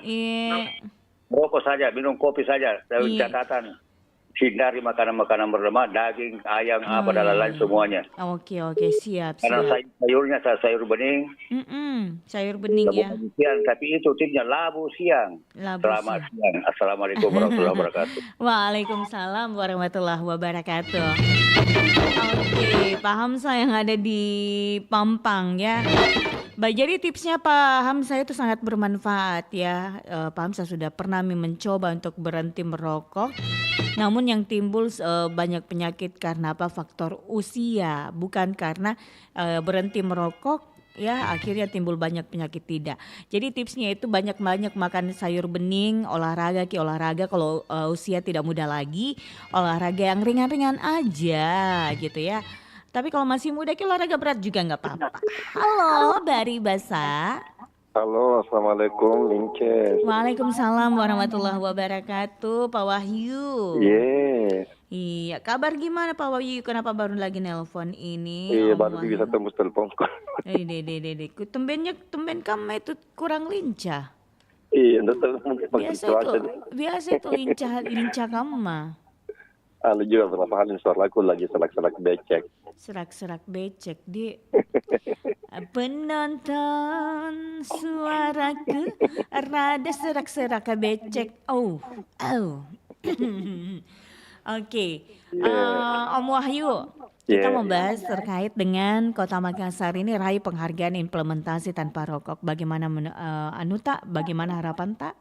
merokok saja, minum kopi saja. Catatan hindari makanan-makanan berlemak, daging, ayam, apa dan lain-lain semuanya. Oke, siap. Karena sayurnya sayur bening. Sayur bening ya. Siang, tapi itu tipnya labu siang. Selamat siang. Assalamualaikum warahmatullahi wabarakatuh. Waalaikumsalam warahmatullahi wabarakatuh. Oke, Pak Hamsa yang ada di Pampang ya. Baik, jadi tipsnya Pak Hamzah itu sangat bermanfaat ya. Pak Hamzah sudah pernah mencoba untuk berhenti merokok. Namun yang timbul banyak penyakit karena apa? Faktor usia, bukan karena berhenti merokok ya akhirnya timbul banyak penyakit, tidak. Jadi tipsnya itu banyak-banyak makan sayur bening, olahraga kalau usia tidak muda lagi, olahraga yang ringan-ringan aja gitu ya. Tapi kalau masih muda olahraga berat juga nggak apa-apa. Halo Bari Basa. Halo, assalamualaikum Inces. Waalaikumsalam warahmatullahi wabarakatuh, Pak Wahyu. Yes. Iya, kabar gimana Pak Wahyu? Kenapa baru lagi nelpon ini? Iya, baru bisa tembus teleponku. Tumben kamu itu kurang lincah. Iya, Biasa itu lincah kamu mah. Anu juga berapa kali suara aku lagi serak-serak becek. Serak-serak becek di penonton suaraku rada serak-serak becek. Oke. Om Wahyu, kita membahas terkait dengan Kota Makassar ini raih penghargaan implementasi tanpa rokok. Bagaimana bagaimana harapan tak?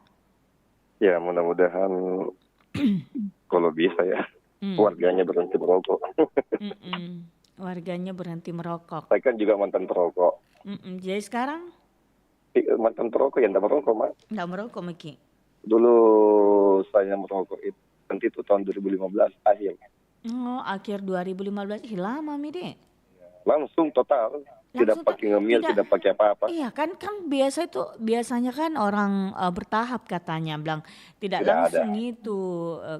Ya, mudah-mudahan kalau bisa ya. Warganya berhenti merokok. Warganya berhenti merokok. Saya kan juga mantan perokok. Jadi sekarang? Mantan perokok yang tidak merokok, Mak. Tidak merokok, Miki. Dulu saya merokok itu tahun 2015 akhir. Oh, akhir 2015. Lama, Mide. Langsung total. Tidak pakai ngemil, tidak pakai apa-apa. Iya kan biasanya kan orang bertahap katanya, bilang tidak langsung ada. itu.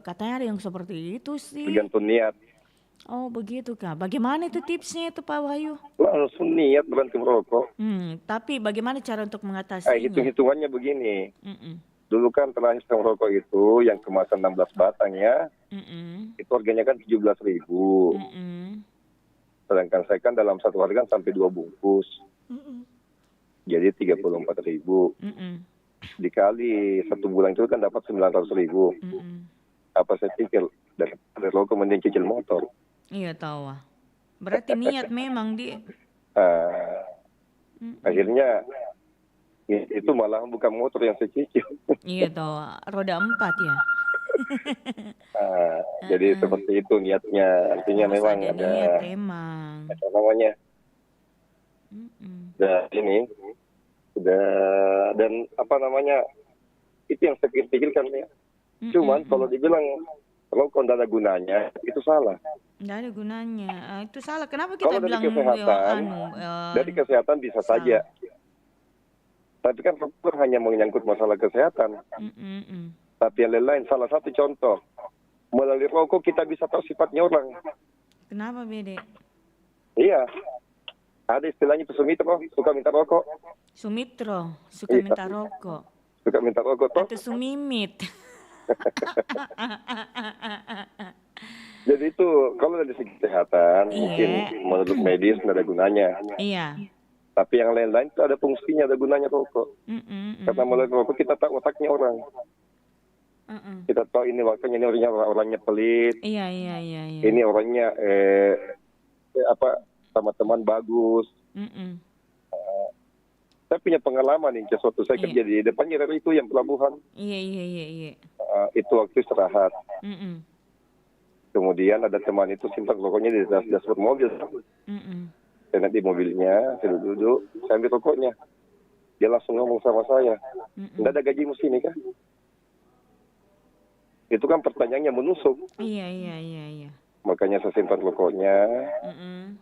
Katanya ada yang seperti itu sih. Tergantung niat. Oh begitu Kak. Bagaimana itu tipsnya itu Pak Wahyu? Langsung niat berhenti merokok. Tapi bagaimana cara untuk mengatasinya? Hitung-hitungannya begini. Dulu kan terakhir saya merokok itu yang kemasan 16 batang ya. Itu harganya kan 17.000. Sedangkan saya kan dalam satu hari kan sampai 2 bungkus. Jadi 34.000. Dikali 1 bulan itu kan dapat 900.000. Apa saya pikir dari rokok mending cicil motor. Iya tahu. Berarti niat memang di. Akhirnya itu malah bukan motor yang saya cicil. Iya tahu. Roda 4 ya. Jadi seperti itu niatnya. Artinya memang ada niat emang. Apa namanya? Dan apa namanya? Itu yang saya pikirkan ya. Cuman kalau dibilang rokok tidak ada gunanya, itu salah. Tidak ada gunanya. Itu salah. Kenapa kita kalau bilang dari kesehatan bisa saja. Tapi kan rokok hanya menyangkut masalah kesehatan. Tapi yang lain, salah satu contoh, melalui rokok kita bisa tahu sifatnya orang. Kenapa beda? Iya, ada istilahnya Sumitro, suka minta rokok. Sumitro, suka minta rokok. Suka minta rokok toh? Atau sumimit. Jadi itu kalau dari segi kesehatan, mungkin menurut medis tidak ada gunanya. Iya. Tapi yang lain-lain itu ada fungsinya, ada gunanya rokok. Karena melalui rokok kita tahu otaknya orang. Kita tahu ini waktunya, ini orangnya pelit. Iya. Ini orangnya sama teman bagus. Saya punya pengalaman nih, sesuatu saya kerja di depannya dari itu yang pelabuhan. Iya. Itu waktu istirahat. Kemudian ada teman itu simpan rokoknya di dashboard mobil. Saya nanti mobilnya, saya duduk, saya ambil rokoknya. Dia langsung ngomong sama saya, "Nggak ada gaji mesti nih kan?" Itu kan pertanyaannya menusuk. Iya. Makanya saya simpan rokoknya.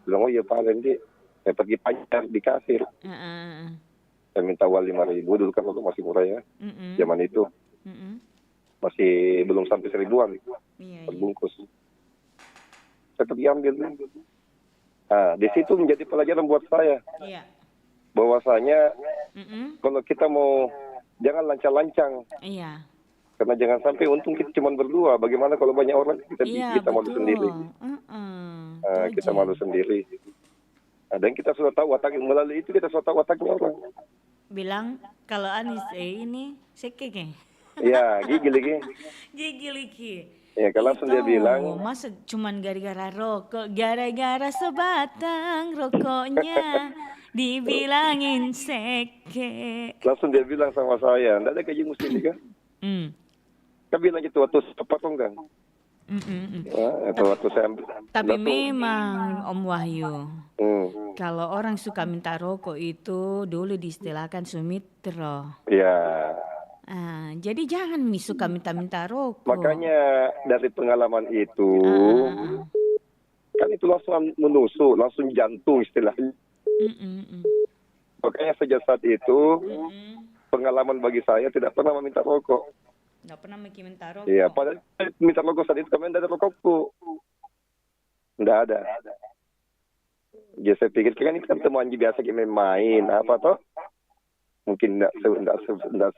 Bilang, "Oh iya Pak Lendi, saya pergi pajar di kasir." Saya minta uang 5.000, dulu kan rokok masih murah ya. Zaman itu. Masih belum sampai 1.000-an perbungkus. Saya pergi ambil. Di situ menjadi pelajaran buat saya. Bahwasanya kalau kita mau, jangan lancang-lancang. Iya. Karena jangan sampai untung kita cuma berdua. Bagaimana kalau banyak orang kita malu sendiri. Kita malu sendiri. Dan kita sudah tahu watak, melalui itu kita sudah tahu wataknya orang. Bilang kalau Anis ini sekeke. Iya, gigi lagi. Gigi lagi. Ya kan langsung dia bilang, masa cuman gara-gara rokok, gara-gara sebatang rokoknya dibilangin seke. langsung dia bilang sama saya, enggak ada kaji musti ini kan? Kan bilang gitu waktu sepotong kan? Itu waktu saya ambil. Tapi memang Om Wahyu, kalau orang suka minta rokok itu dulu diistilahkan sumitro. Ya. Jadi jangan suka minta-minta rokok. Makanya dari pengalaman itu, kan itu langsung menusuk, langsung jantung istilahnya. Makanya sejak saat itu, pengalaman bagi saya tidak pernah meminta rokok. Nggak pernah minta rokok? Iya, padahal minta rokok saat itu kami tidak ada rokokku. Tidak ada. Ya saya pikir kan ini kan teman biasa kita main, apa toh? Mungkin enggak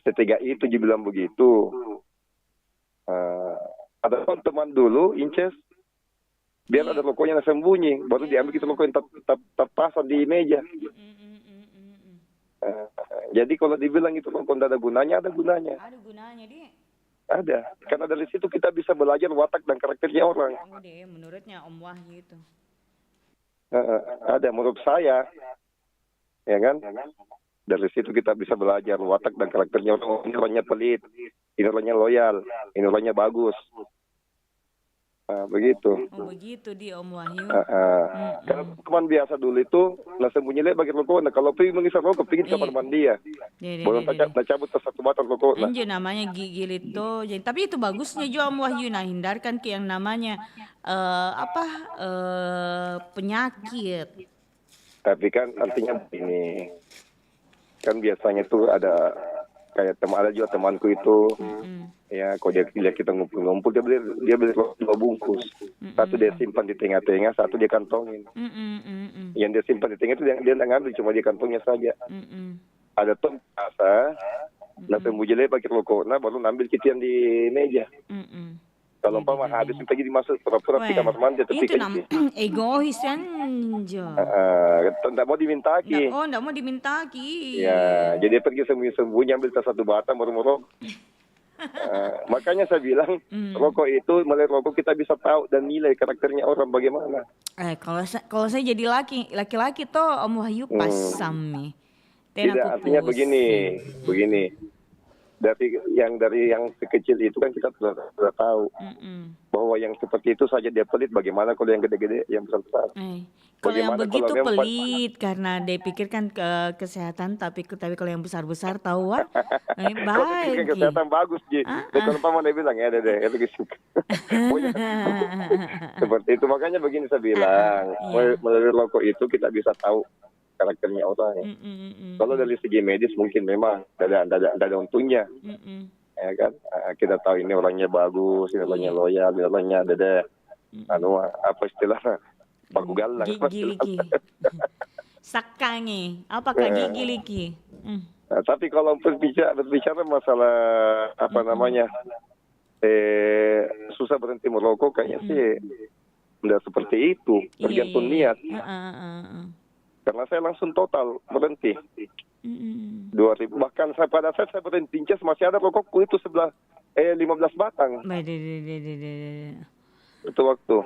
setega itu dibilang begitu. Ada teman dulu Inces biar ada rokoknya sembunyi, baru diambil kita rokok yang terpasang di meja. Jadi kalau dibilang itu rokok tidak ada gunanya, ada gunanya. Ada gunanya dia. Ada, karena dari situ kita bisa belajar watak dan karakternya orang. Menurutnya Om Wahyu itu. Ada menurut saya. Ya kan? Dari situ kita bisa belajar watak dan karakternya orang. Ini orangnya pelit, ini orangnya loyal, ini orangnya bagus. Begitu. Begitu dia Om Wahyu. Kalau teman biasa dulu itu, sembunyi bagi rokok. Nah kalau pergi mengisap rokok, pergi di kamar mandi ya. Boleh cabut ke satu batang rokok. Ini namanya gigil itu. Tapi itu bagusnya juga Om Wahyu. Nah hindarkan ke yang namanya penyakit. Tapi kan artinya begini, kan biasanya tuh ada kayak ada juga temanku itu, ya kalau dia lihat kita ngumpul-ngumpul dia beli 2 bungkus, satu dia simpan di tengah-tengah, satu dia kantongin. Yang dia simpan di tengah itu dia nggak ngambil, cuma dia kantongnya saja. Ada tuh biasa, sembunyi pakai rokok, baru ngambil kitian di meja. Kalau umpama habis pergi dimasuk pura-pura di kamar mandi atau itu egois kan Jo. Tidak mau dimintaki. Tidak mau dimintaki. Ya, jadi pergi sembunyi-sembunyi ambil satu batang baru merokok. Makanya saya bilang rokok itu melalui rokok kita bisa tahu dan nilai karakternya orang bagaimana. Kalau saya jadi laki-laki toh Om Wahyu pasam nih. Tidak, artinya begini. Dari yang sekecil itu kan kita sudah tahu bahwa yang seperti itu saja dia pelit, bagaimana kalau yang gede-gede, yang besar-besar. Kalau yang begitu pelit karena dia pikirkan kesehatan, tapi kalau yang besar-besar tahu baik. Kesehatan bagus Ji. Kalau Pak dia bilang ya deh itu gitu. Seperti itu, makanya begini saya bilang, melalui rokok itu kita bisa tahu karakternya orang. Kalau dari segi medis mungkin memang ada untungnya. Ya kan? Kita tahu ini orangnya bagus, ini orangnya loyal, ini orangnya ada apa istilahnya? Baku galang. Gigi. Sakangi. Apakah gigi liki? Tapi kalau berbicara masalah susah berhenti merokok kayaknya sih tidak seperti itu, tergantung niat. Karena saya langsung total berhenti. 2000, bahkan pada saat saya berhenti masih ada rokokku itu 15 batang. Itu waktu.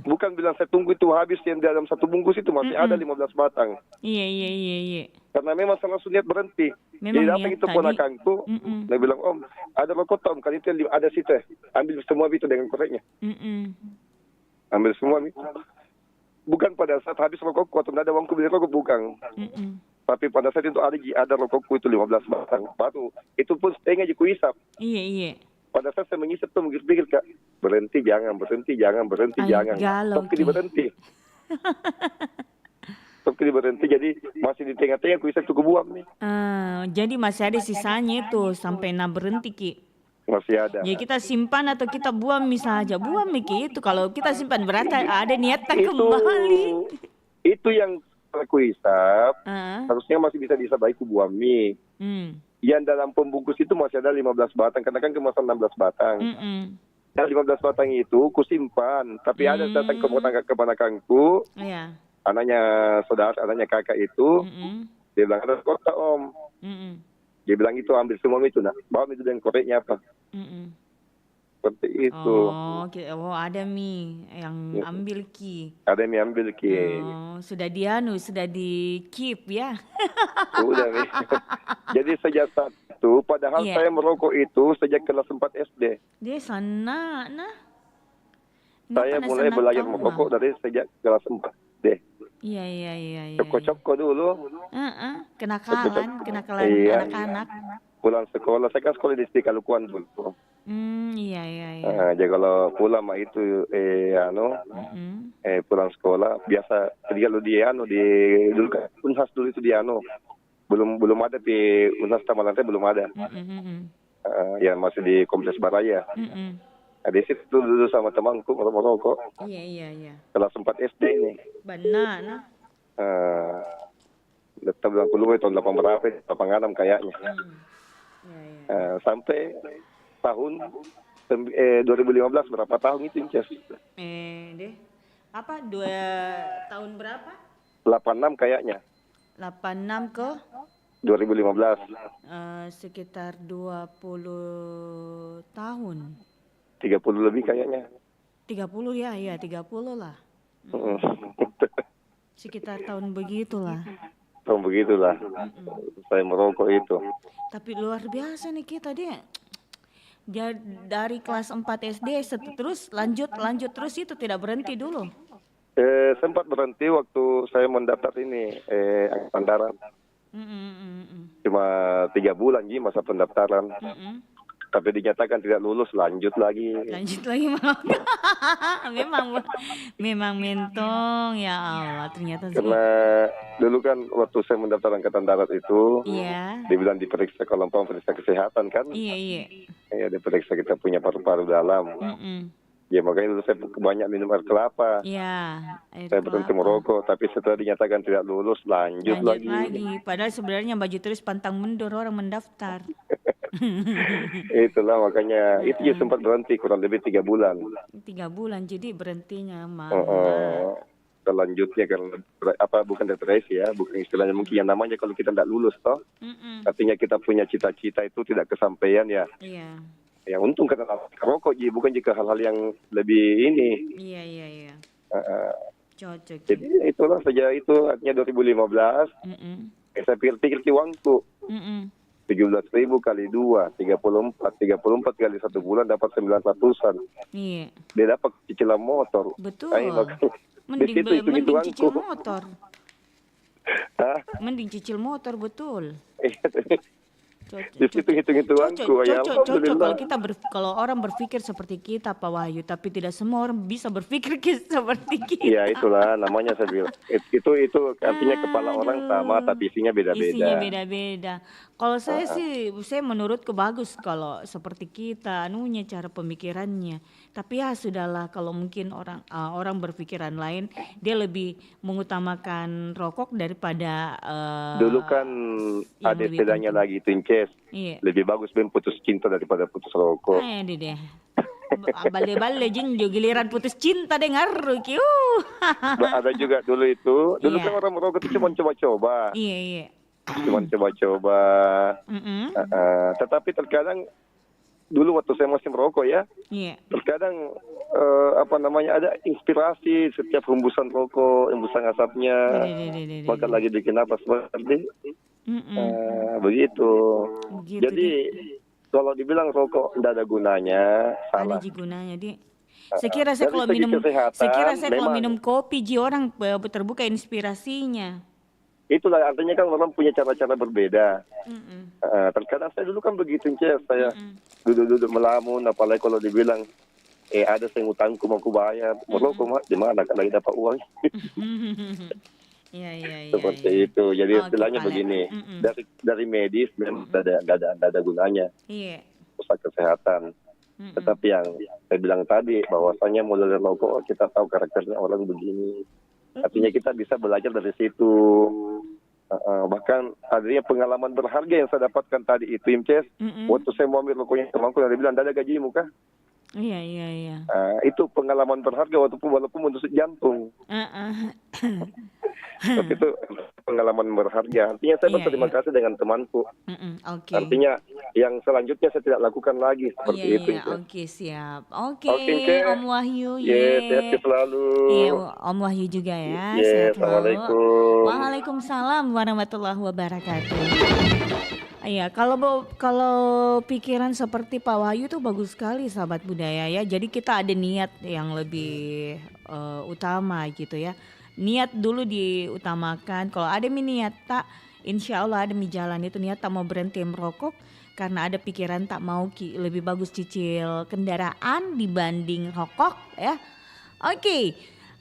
Bukan bilang saya tunggu itu habis yang dalam satu bungkus itu masih ada 15 batang. Iya. Karena memang saya langsung niat berhenti. Jadi datang itu ponakanku, dia bilang, Om, ada rokok Om, kali itu ada situ, ambil semua itu dengan koreknya. Ambil semua itu. Bukan pada saat habis rokokku atau tidak ada uangku beli rokok, bukan. Tapi pada saat itu ada rokokku itu 15 batang. Baru itu pun setengah aja kuisap. Iya. Pada saat saya mengisap tuh mikir Kak, berhenti jangan. Tapi berhenti. Tapi berhenti, jadi masih di tengah-tengah kuisap itu buang nih. Jadi masih ada sisanya itu sampai berhenti Ki. Masih ada. Ya kita simpan atau kita buang misalnya, buang Ki itu. Kalau kita simpan berarti ada niatan kembali. Itu yang aku hisap, harusnya masih bisa baik ku buang mie. Yang dalam pembungkus itu masih ada 15 batang, karena kan kemasan 16 batang. Dan 15 batang itu ku simpan, tapi ada datang keponakanku, anaknya saudara, anaknya kakak itu, dia bilang ada kota Om. Dia bilang itu ambil semua itu, bawa itu dan koreknya apa. Seperti itu. Oh, ada Mi yang ambil Ki. Ada yang ambil Ki. Oh, sudah di keep ya. Udah nih. Jadi sejak saat itu, padahal Iya. saya merokok itu sejak kelas 4 SD. Dia sana, nah. Saya mulai belajar merokok dari sejak kelas 4 SD. Iya. Coko-coko dulu. Kenakalan Iya. anak-anak. Pulang sekolah, saya kan sekolah di Kalukuan dulu. Iya. Jadi kalau pulang mah itu pulang sekolah biasa jadi kalau di dulu kan Unhas dulu itu di belum ada di Unhas Taman Lantai belum ada. Yang masih di Kompleks Baraya. Di situ dulu sama temanku merokok. Iya. Kelas 4 SD ini. Benar. Tahun 80 tahun 8 berapa? 86 kayaknya. Sampai tahun 2015 berapa tahun itu Inces? Apa 2 tahun berapa? 86 kayaknya. 86 ke 2015. Sekitar 20 tahun. 30 lebih kayaknya. 30 ya, 30 lah. Sekitar tahun begitulah. Tahun begitulah. Saya merokok itu. Tapi luar biasa nih kita dia. Dari kelas 4 SD terus lanjut terus itu tidak berhenti dulu. Sempat berhenti waktu saya mendaftar ini Angkatan Darat. Cuma 3 bulan masa pendaftaran. Tapi dinyatakan tidak lulus, lanjut lagi memang mentong ya Allah ternyata. Karena dulu kan waktu saya mendaftar Angkatan Darat itu dibilang diperiksa kelompok periksa kesehatan kan. Iya diperiksa kita punya paru-paru dalam. Ya makanya dulu saya banyak minum air kelapa. Saya berhenti merokok, tapi setelah dinyatakan tidak lulus, lanjut lagi. Padahal sebenarnya baju tulis pantang mundur orang mendaftar. Itulah makanya itu ya sempat berhenti kurang lebih 3 bulan. 3 bulan jadi berhentinya Selanjutnya karena bukan depresi ya, bukan istilahnya mungkin yang namanya kalau kita tidak lulus toh. Artinya kita punya cita-cita itu tidak kesampaian ya. Ya untung karena rokok bukan jika hal-hal yang lebih ini. Iya. Cocok. Jadi itulah sejak itu artinya 2015. Saya pikir uangku. 17.000 kali 2, 34 kali 1 bulan dapat 900-an. Iya. Dia dapat cicilan motor. Betul. Mending cicil motor. Mending cicil motor betul. Di situ hitung-hitunganku ya. Cocok kalau orang berpikir seperti kita Pak Wahyu, tapi tidak semua orang bisa berpikir seperti kita. Ya itulah namanya saya bilang. Itu artinya kepala orang sama tapi isinya beda-beda. Kalau saya menurutku bagus kalau seperti kita cara pemikirannya. Tapi ya sudahlah kalau mungkin orang berpikiran lain, dia lebih mengutamakan rokok daripada dulu kan ada istilahnya lagi itu Inces. Iya. Lebih bagus putus cinta daripada putus rokok. Deh. Bale-bale jinjo giliran putus cinta dengar kiu. Ada juga dulu itu. Dulu kan orang merokok itu cuma coba-coba. Iya. Cuma coba-coba. Tetapi terkadang dulu waktu saya masih merokok ya. Terkadang ada inspirasi setiap hembusan rokok, hembusan asapnya. Maka lagi bikin apa seperti begitu. Jadi kalau dibilang rokok tidak ada gunanya, salah. Ada gunanya, Di. Sekira saya kalau minum kopi orang terbuka inspirasinya. Itulah artinya kan orang punya cara-cara berbeda. Terkadang saya dulu kan begitu saya duduk melamun, apalagi kalau dibilang ada saya ngutangku mau ku bayar, merokok di mana kan lagi dapat uang. Iya. Seperti itu. Jadi istilahnya begini, dari medis memang tidak ada gunanya. Iya. Usaha kesehatan. Tetapi yang saya bilang tadi bahwasanya mulai dari rokok kita tahu karakternya orang begini. Artinya kita bisa belajar dari situ. Bahkan adanya pengalaman berharga yang saya dapatkan tadi itu Imces. Waktu saya mau ambil rokoknya temanku dia bilang, "Ada gajimu kah?" Iya. Itu pengalaman berharga walaupun menusuk jantung. Tapi itu pengalaman berharga. Artinya saya berterima kasih dengan temanku. Okay. Artinya yang selanjutnya saya tidak lakukan lagi seperti itu. Iya, oke, siap. Oke, Oke. Om Wahyu. Sehat selalu. Iya, Om Wahyu juga ya. Sehat selalu. Assalamualaikum. Waalaikumsalam warahmatullahi wabarakatuh. Iya, kalau pikiran seperti Pak Wahyu tuh bagus sekali sahabat budaya ya. Jadi kita ada niat yang lebih utama gitu ya. Niat dulu diutamakan. Kalau ada niat tak, insya Allah ada jalan itu niat tak mau berhenti merokok karena ada pikiran tak mau lebih bagus cicil kendaraan dibanding rokok ya. Oke.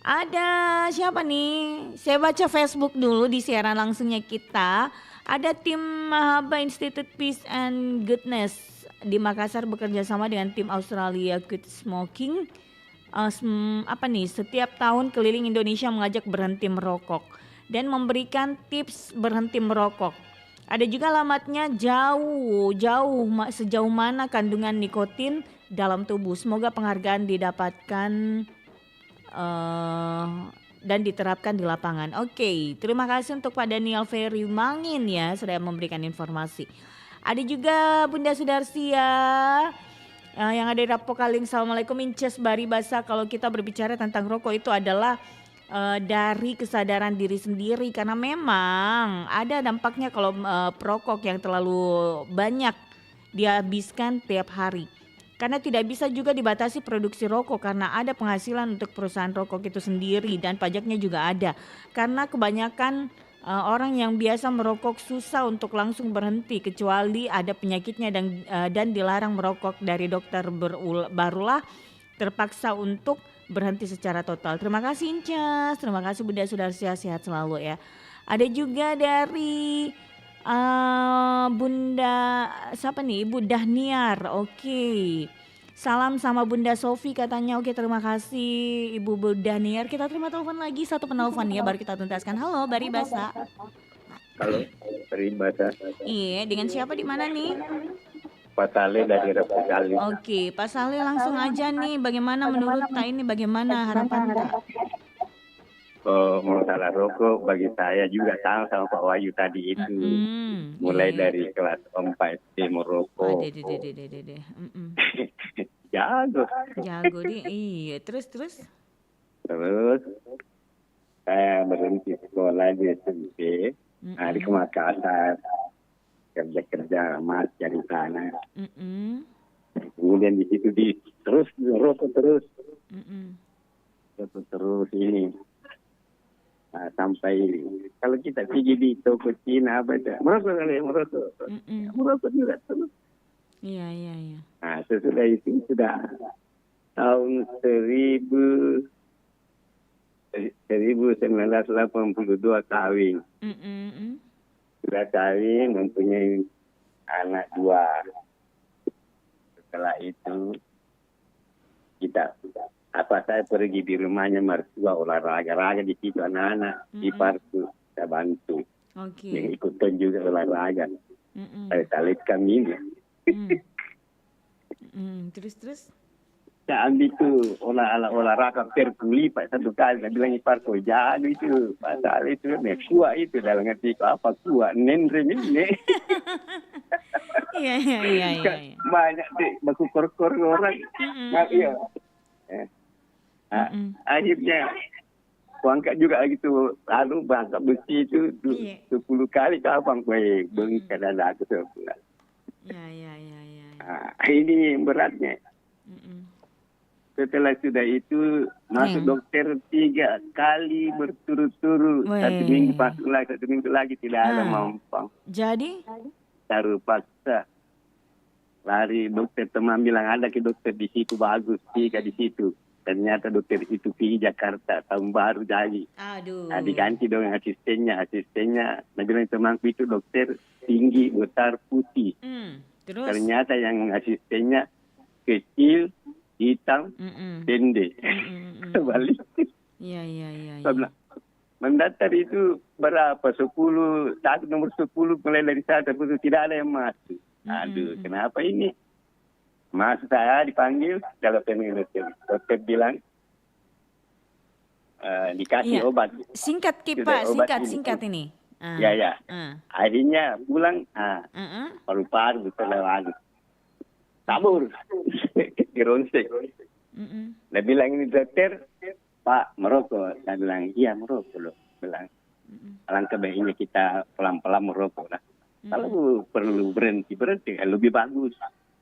Ada siapa nih? Saya baca Facebook dulu di siaran langsungnya kita. Ada tim Mahaba Institute Peace and Goodness di Makassar bekerja sama dengan tim Australia Quit Smoking. Setiap tahun keliling Indonesia mengajak berhenti merokok dan memberikan tips berhenti merokok. Ada juga alamatnya sejauh mana kandungan nikotin dalam tubuh. Semoga penghargaan didapatkan dan diterapkan di lapangan. Oke, terima kasih untuk Pak Daniel Ferry Mangin ya sudah memberikan informasi. Ada juga Bunda Sudarsia yang ada di Rapokaling. Assalamualaikum Inces Baribasa. Kalau kita berbicara tentang rokok itu adalah dari kesadaran diri sendiri karena memang ada dampaknya kalau perokok yang terlalu banyak dihabiskan tiap hari. Karena tidak bisa juga dibatasi produksi rokok karena ada penghasilan untuk perusahaan rokok itu sendiri dan pajaknya juga ada. Karena kebanyakan orang yang biasa merokok susah untuk langsung berhenti kecuali ada penyakitnya dan dilarang merokok dari dokter barulah terpaksa untuk berhenti secara total. Terima kasih Incas, terima kasih Bunda Sudarsia, sehat selalu ya. Ada juga dari Bunda siapa nih? Ibu Dahniar. Oke. Salam sama Bunda Sofi katanya. Oke, terima kasih Ibu Dahniar. Kita terima telepon lagi, satu penelpon ya baru kita tuntaskan. Halo, Baribasa. Halo, Baribasa. Iya, dengan siapa di mana nih? Pak Saleh dari Rapokaling. Oke, Pak Saleh langsung aja nih. Bagaimana menurut Tak ini? Bagaimana harapan Tak? Masalah rokok bagi saya juga sama Pak Wahyu tadi itu. Mulai dari kelas 4 SD merokok. Jago deh. Iya, terus. Terus saya berhenti sekolah di SMP. Di Makassar. Kerja mas dari sana. Kemudian di situ terus merokok terus. Terus ini. Sampai kalau kita pergi di toko Cina merokok juga terus. Iya. Nah, sesudah itu sudah tahun 1982 kawin. Sudah kawin, mempunyai anak 2. Setelah itu saya pergi di rumahnya mertua olahraga di situ anak-anak di parku saya bantu. Yang ikutan juga olahraga. Saya talit kami ini. Terus? Saya ambil itu olahraga perkuli Pak satu kali. Saya bilang parku jadu itu. Pasal itu kuat itu dalam ngerti apa kuat nenre ini. Iya. Banyak deh baku kor orang. Iya. Akhirnya kuangkat juga gitu bangkat besi itu 10 kali kapan kue bengkak dada aku sebulan. Ya. Ini beratnya. Setelah sudah itu masuk dokter 3 kali berturut-turut. Satu minggu lagi tidak ada mampu. Jadi? Taruh paksa. Lari dokter teman bilang ada ke dokter di situ bagus 3 di situ. Ternyata dokter itu pergi Jakarta tahun baru jadi. Aduh. Nah, diganti dengan asistennya. Nah, bilang temanku itu dokter tinggi, botak, putih. Terus? Ternyata yang asistennya kecil, hitam, pendek. Balik. Iya. Mendaftar itu berapa? 10, nomor 10 mulai dari saya terputus tidak ada yang masuk. Aduh, kenapa ini? Masuk saya dipanggil kalau dokter bilang dikasih obat. Singkat Pak, singkat ini. Ya. Akhirnya pulang, paru-paru terlewat. Tabur. Dironsek. Dia bilang ini dokter, Pak merokok. Saya bilang, iya merokok loh. Bilang, alangkah baiknya kita pelan-pelan merokok lah. Kalau perlu berhenti lebih bagus.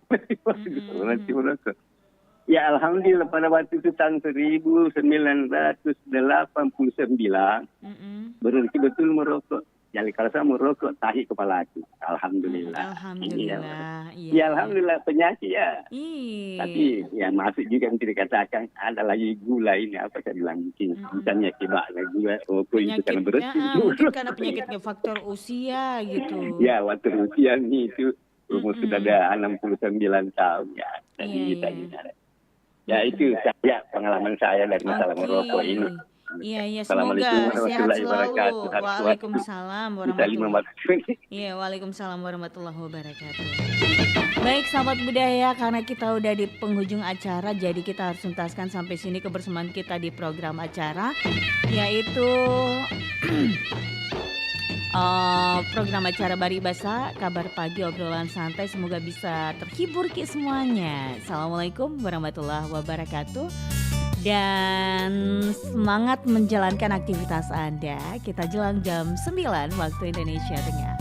Berhenti merokok. Ya alhamdulillah pada waktu itu tahun 1989 berhenti betul merokok. Jadi kalau saya merokok tahi kepala aku. Alhamdulillah. Alhamdulillah. Ya alhamdulillah penyakit ya. Tapi ya masuk juga yang dikatakan ada lagi gula ini apa saya bilang mungkin misalnya kibaknya gula rokok itu karena berhenti. Mungkin karena penyakitnya faktor usia gitu. Ya waktu usia ini itu umur sudah ada 69 tahun ya. Ya itu saja pengalaman saya dari masalah merokok ini. Iya, semoga sehat selalu. Waalaikumsalam warahmatullahi wabarakatuh. Baik sahabat budaya, karena kita udah di penghujung acara, jadi kita harus tuntaskan sampai sini kebersamaan kita di program acara, yaitu program acara Bari Basa, kabar pagi, obrolan santai. Semoga bisa terhibur semuanya. Assalamualaikum warahmatullahi wabarakatuh. Dan semangat menjalankan aktivitas Anda. Kita jelang jam 9 waktu Indonesia Tengah.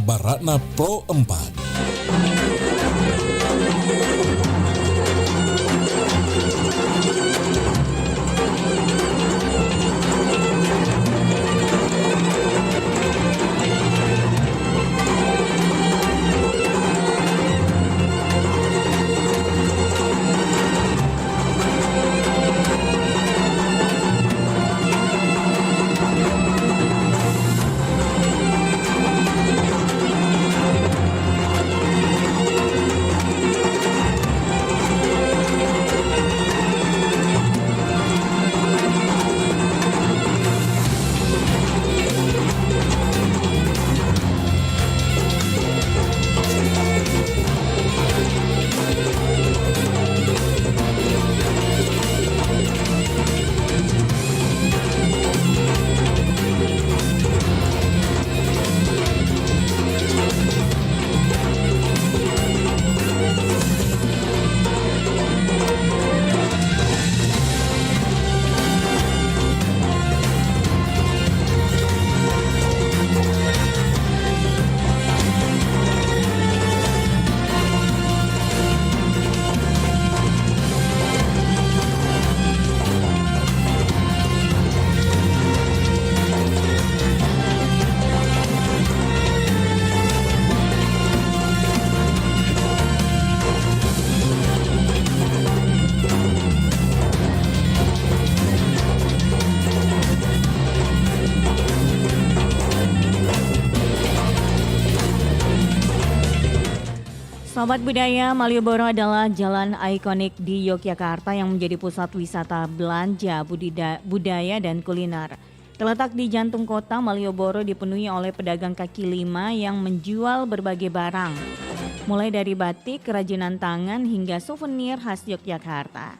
Kabar Ratna Pro 4. Sobat Budaya, Malioboro adalah jalan ikonik di Yogyakarta yang menjadi pusat wisata belanja, budaya dan kuliner. Terletak di jantung kota, Malioboro dipenuhi oleh pedagang kaki lima yang menjual berbagai barang. Mulai dari batik, kerajinan tangan hingga souvenir khas Yogyakarta.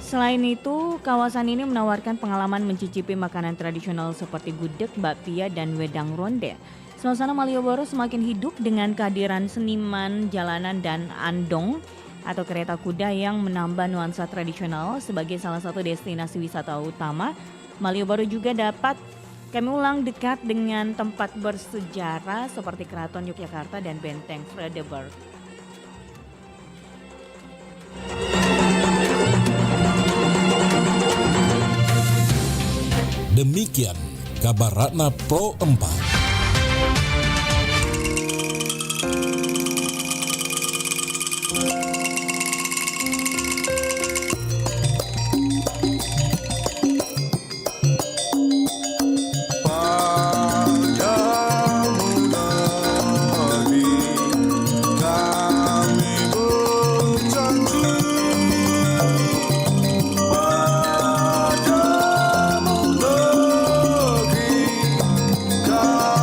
Selain itu, kawasan ini menawarkan pengalaman mencicipi makanan tradisional seperti gudeg, bakpia, dan wedang ronde. Suasana Malioboro semakin hidup dengan kehadiran seniman jalanan dan andong atau kereta kuda yang menambah nuansa tradisional sebagai salah satu destinasi wisata utama. Malioboro juga dapat kami ulang dekat dengan tempat bersejarah seperti Keraton Yogyakarta dan Benteng Frederik. Demikian kabar Ratna Pro 4. God.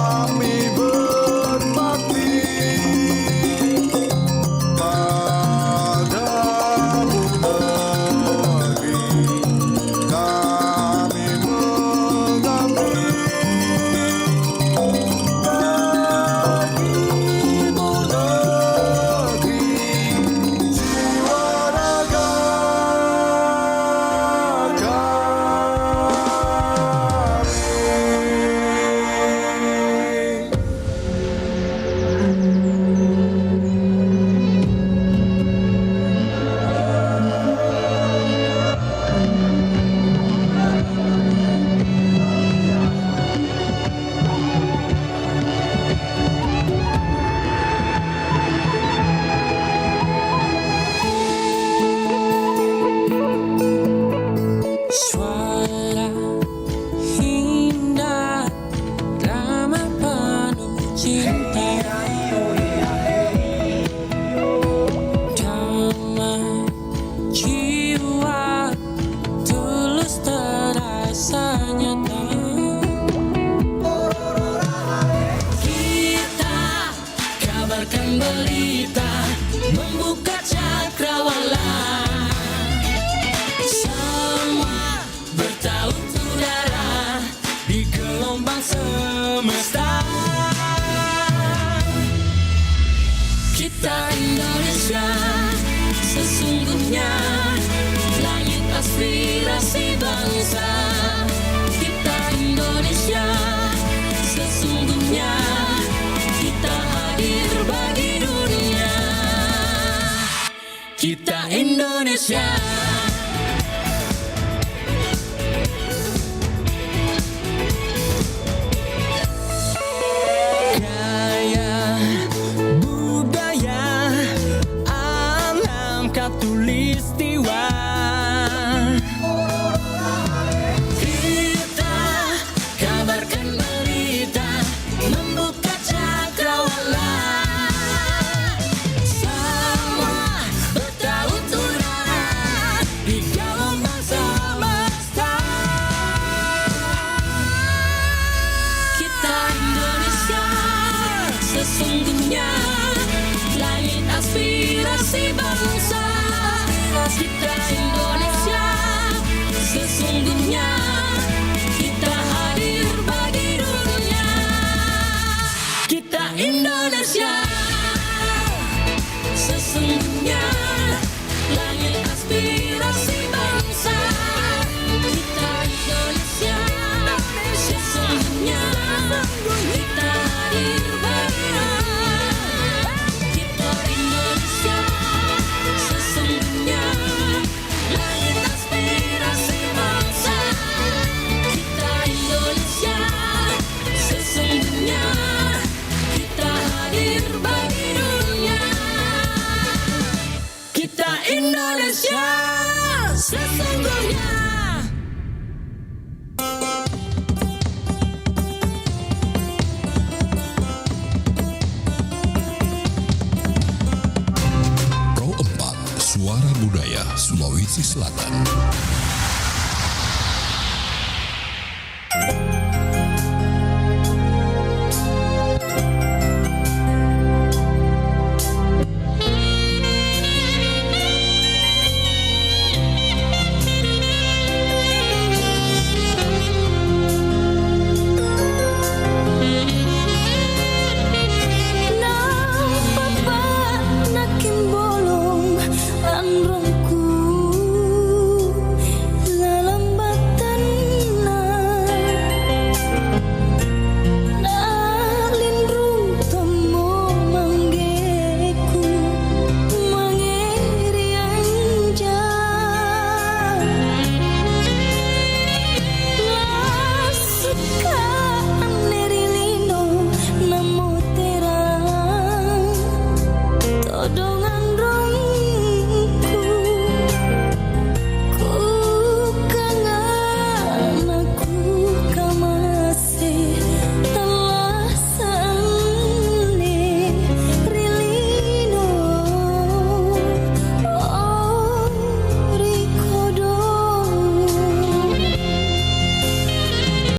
Indonesia. Gaya budaya alam katulistiwa, kita kabarkan berita, membuka cakrawala. Semua bertaut turan di gelombang semesta. Kita Indonesia, sesungguhnya langit aspirasi bangsa. Kita Indonesia, sesungguhnya kita hadir bagi dunia. Kita Indonesia, sesungguhnya langit aspirasi bangsa. Kita Indonesia, sesungguhnya kita hadir bagi dunia. Kita Indonesia, sesungguhnya langit aspirasi bangsa. Kita Indonesia, sesungguhnya kita hadir bagi dunia. Kita Indonesia, sesungguhnya. Pro 4 Suara Budaya Sulawesi Selatan.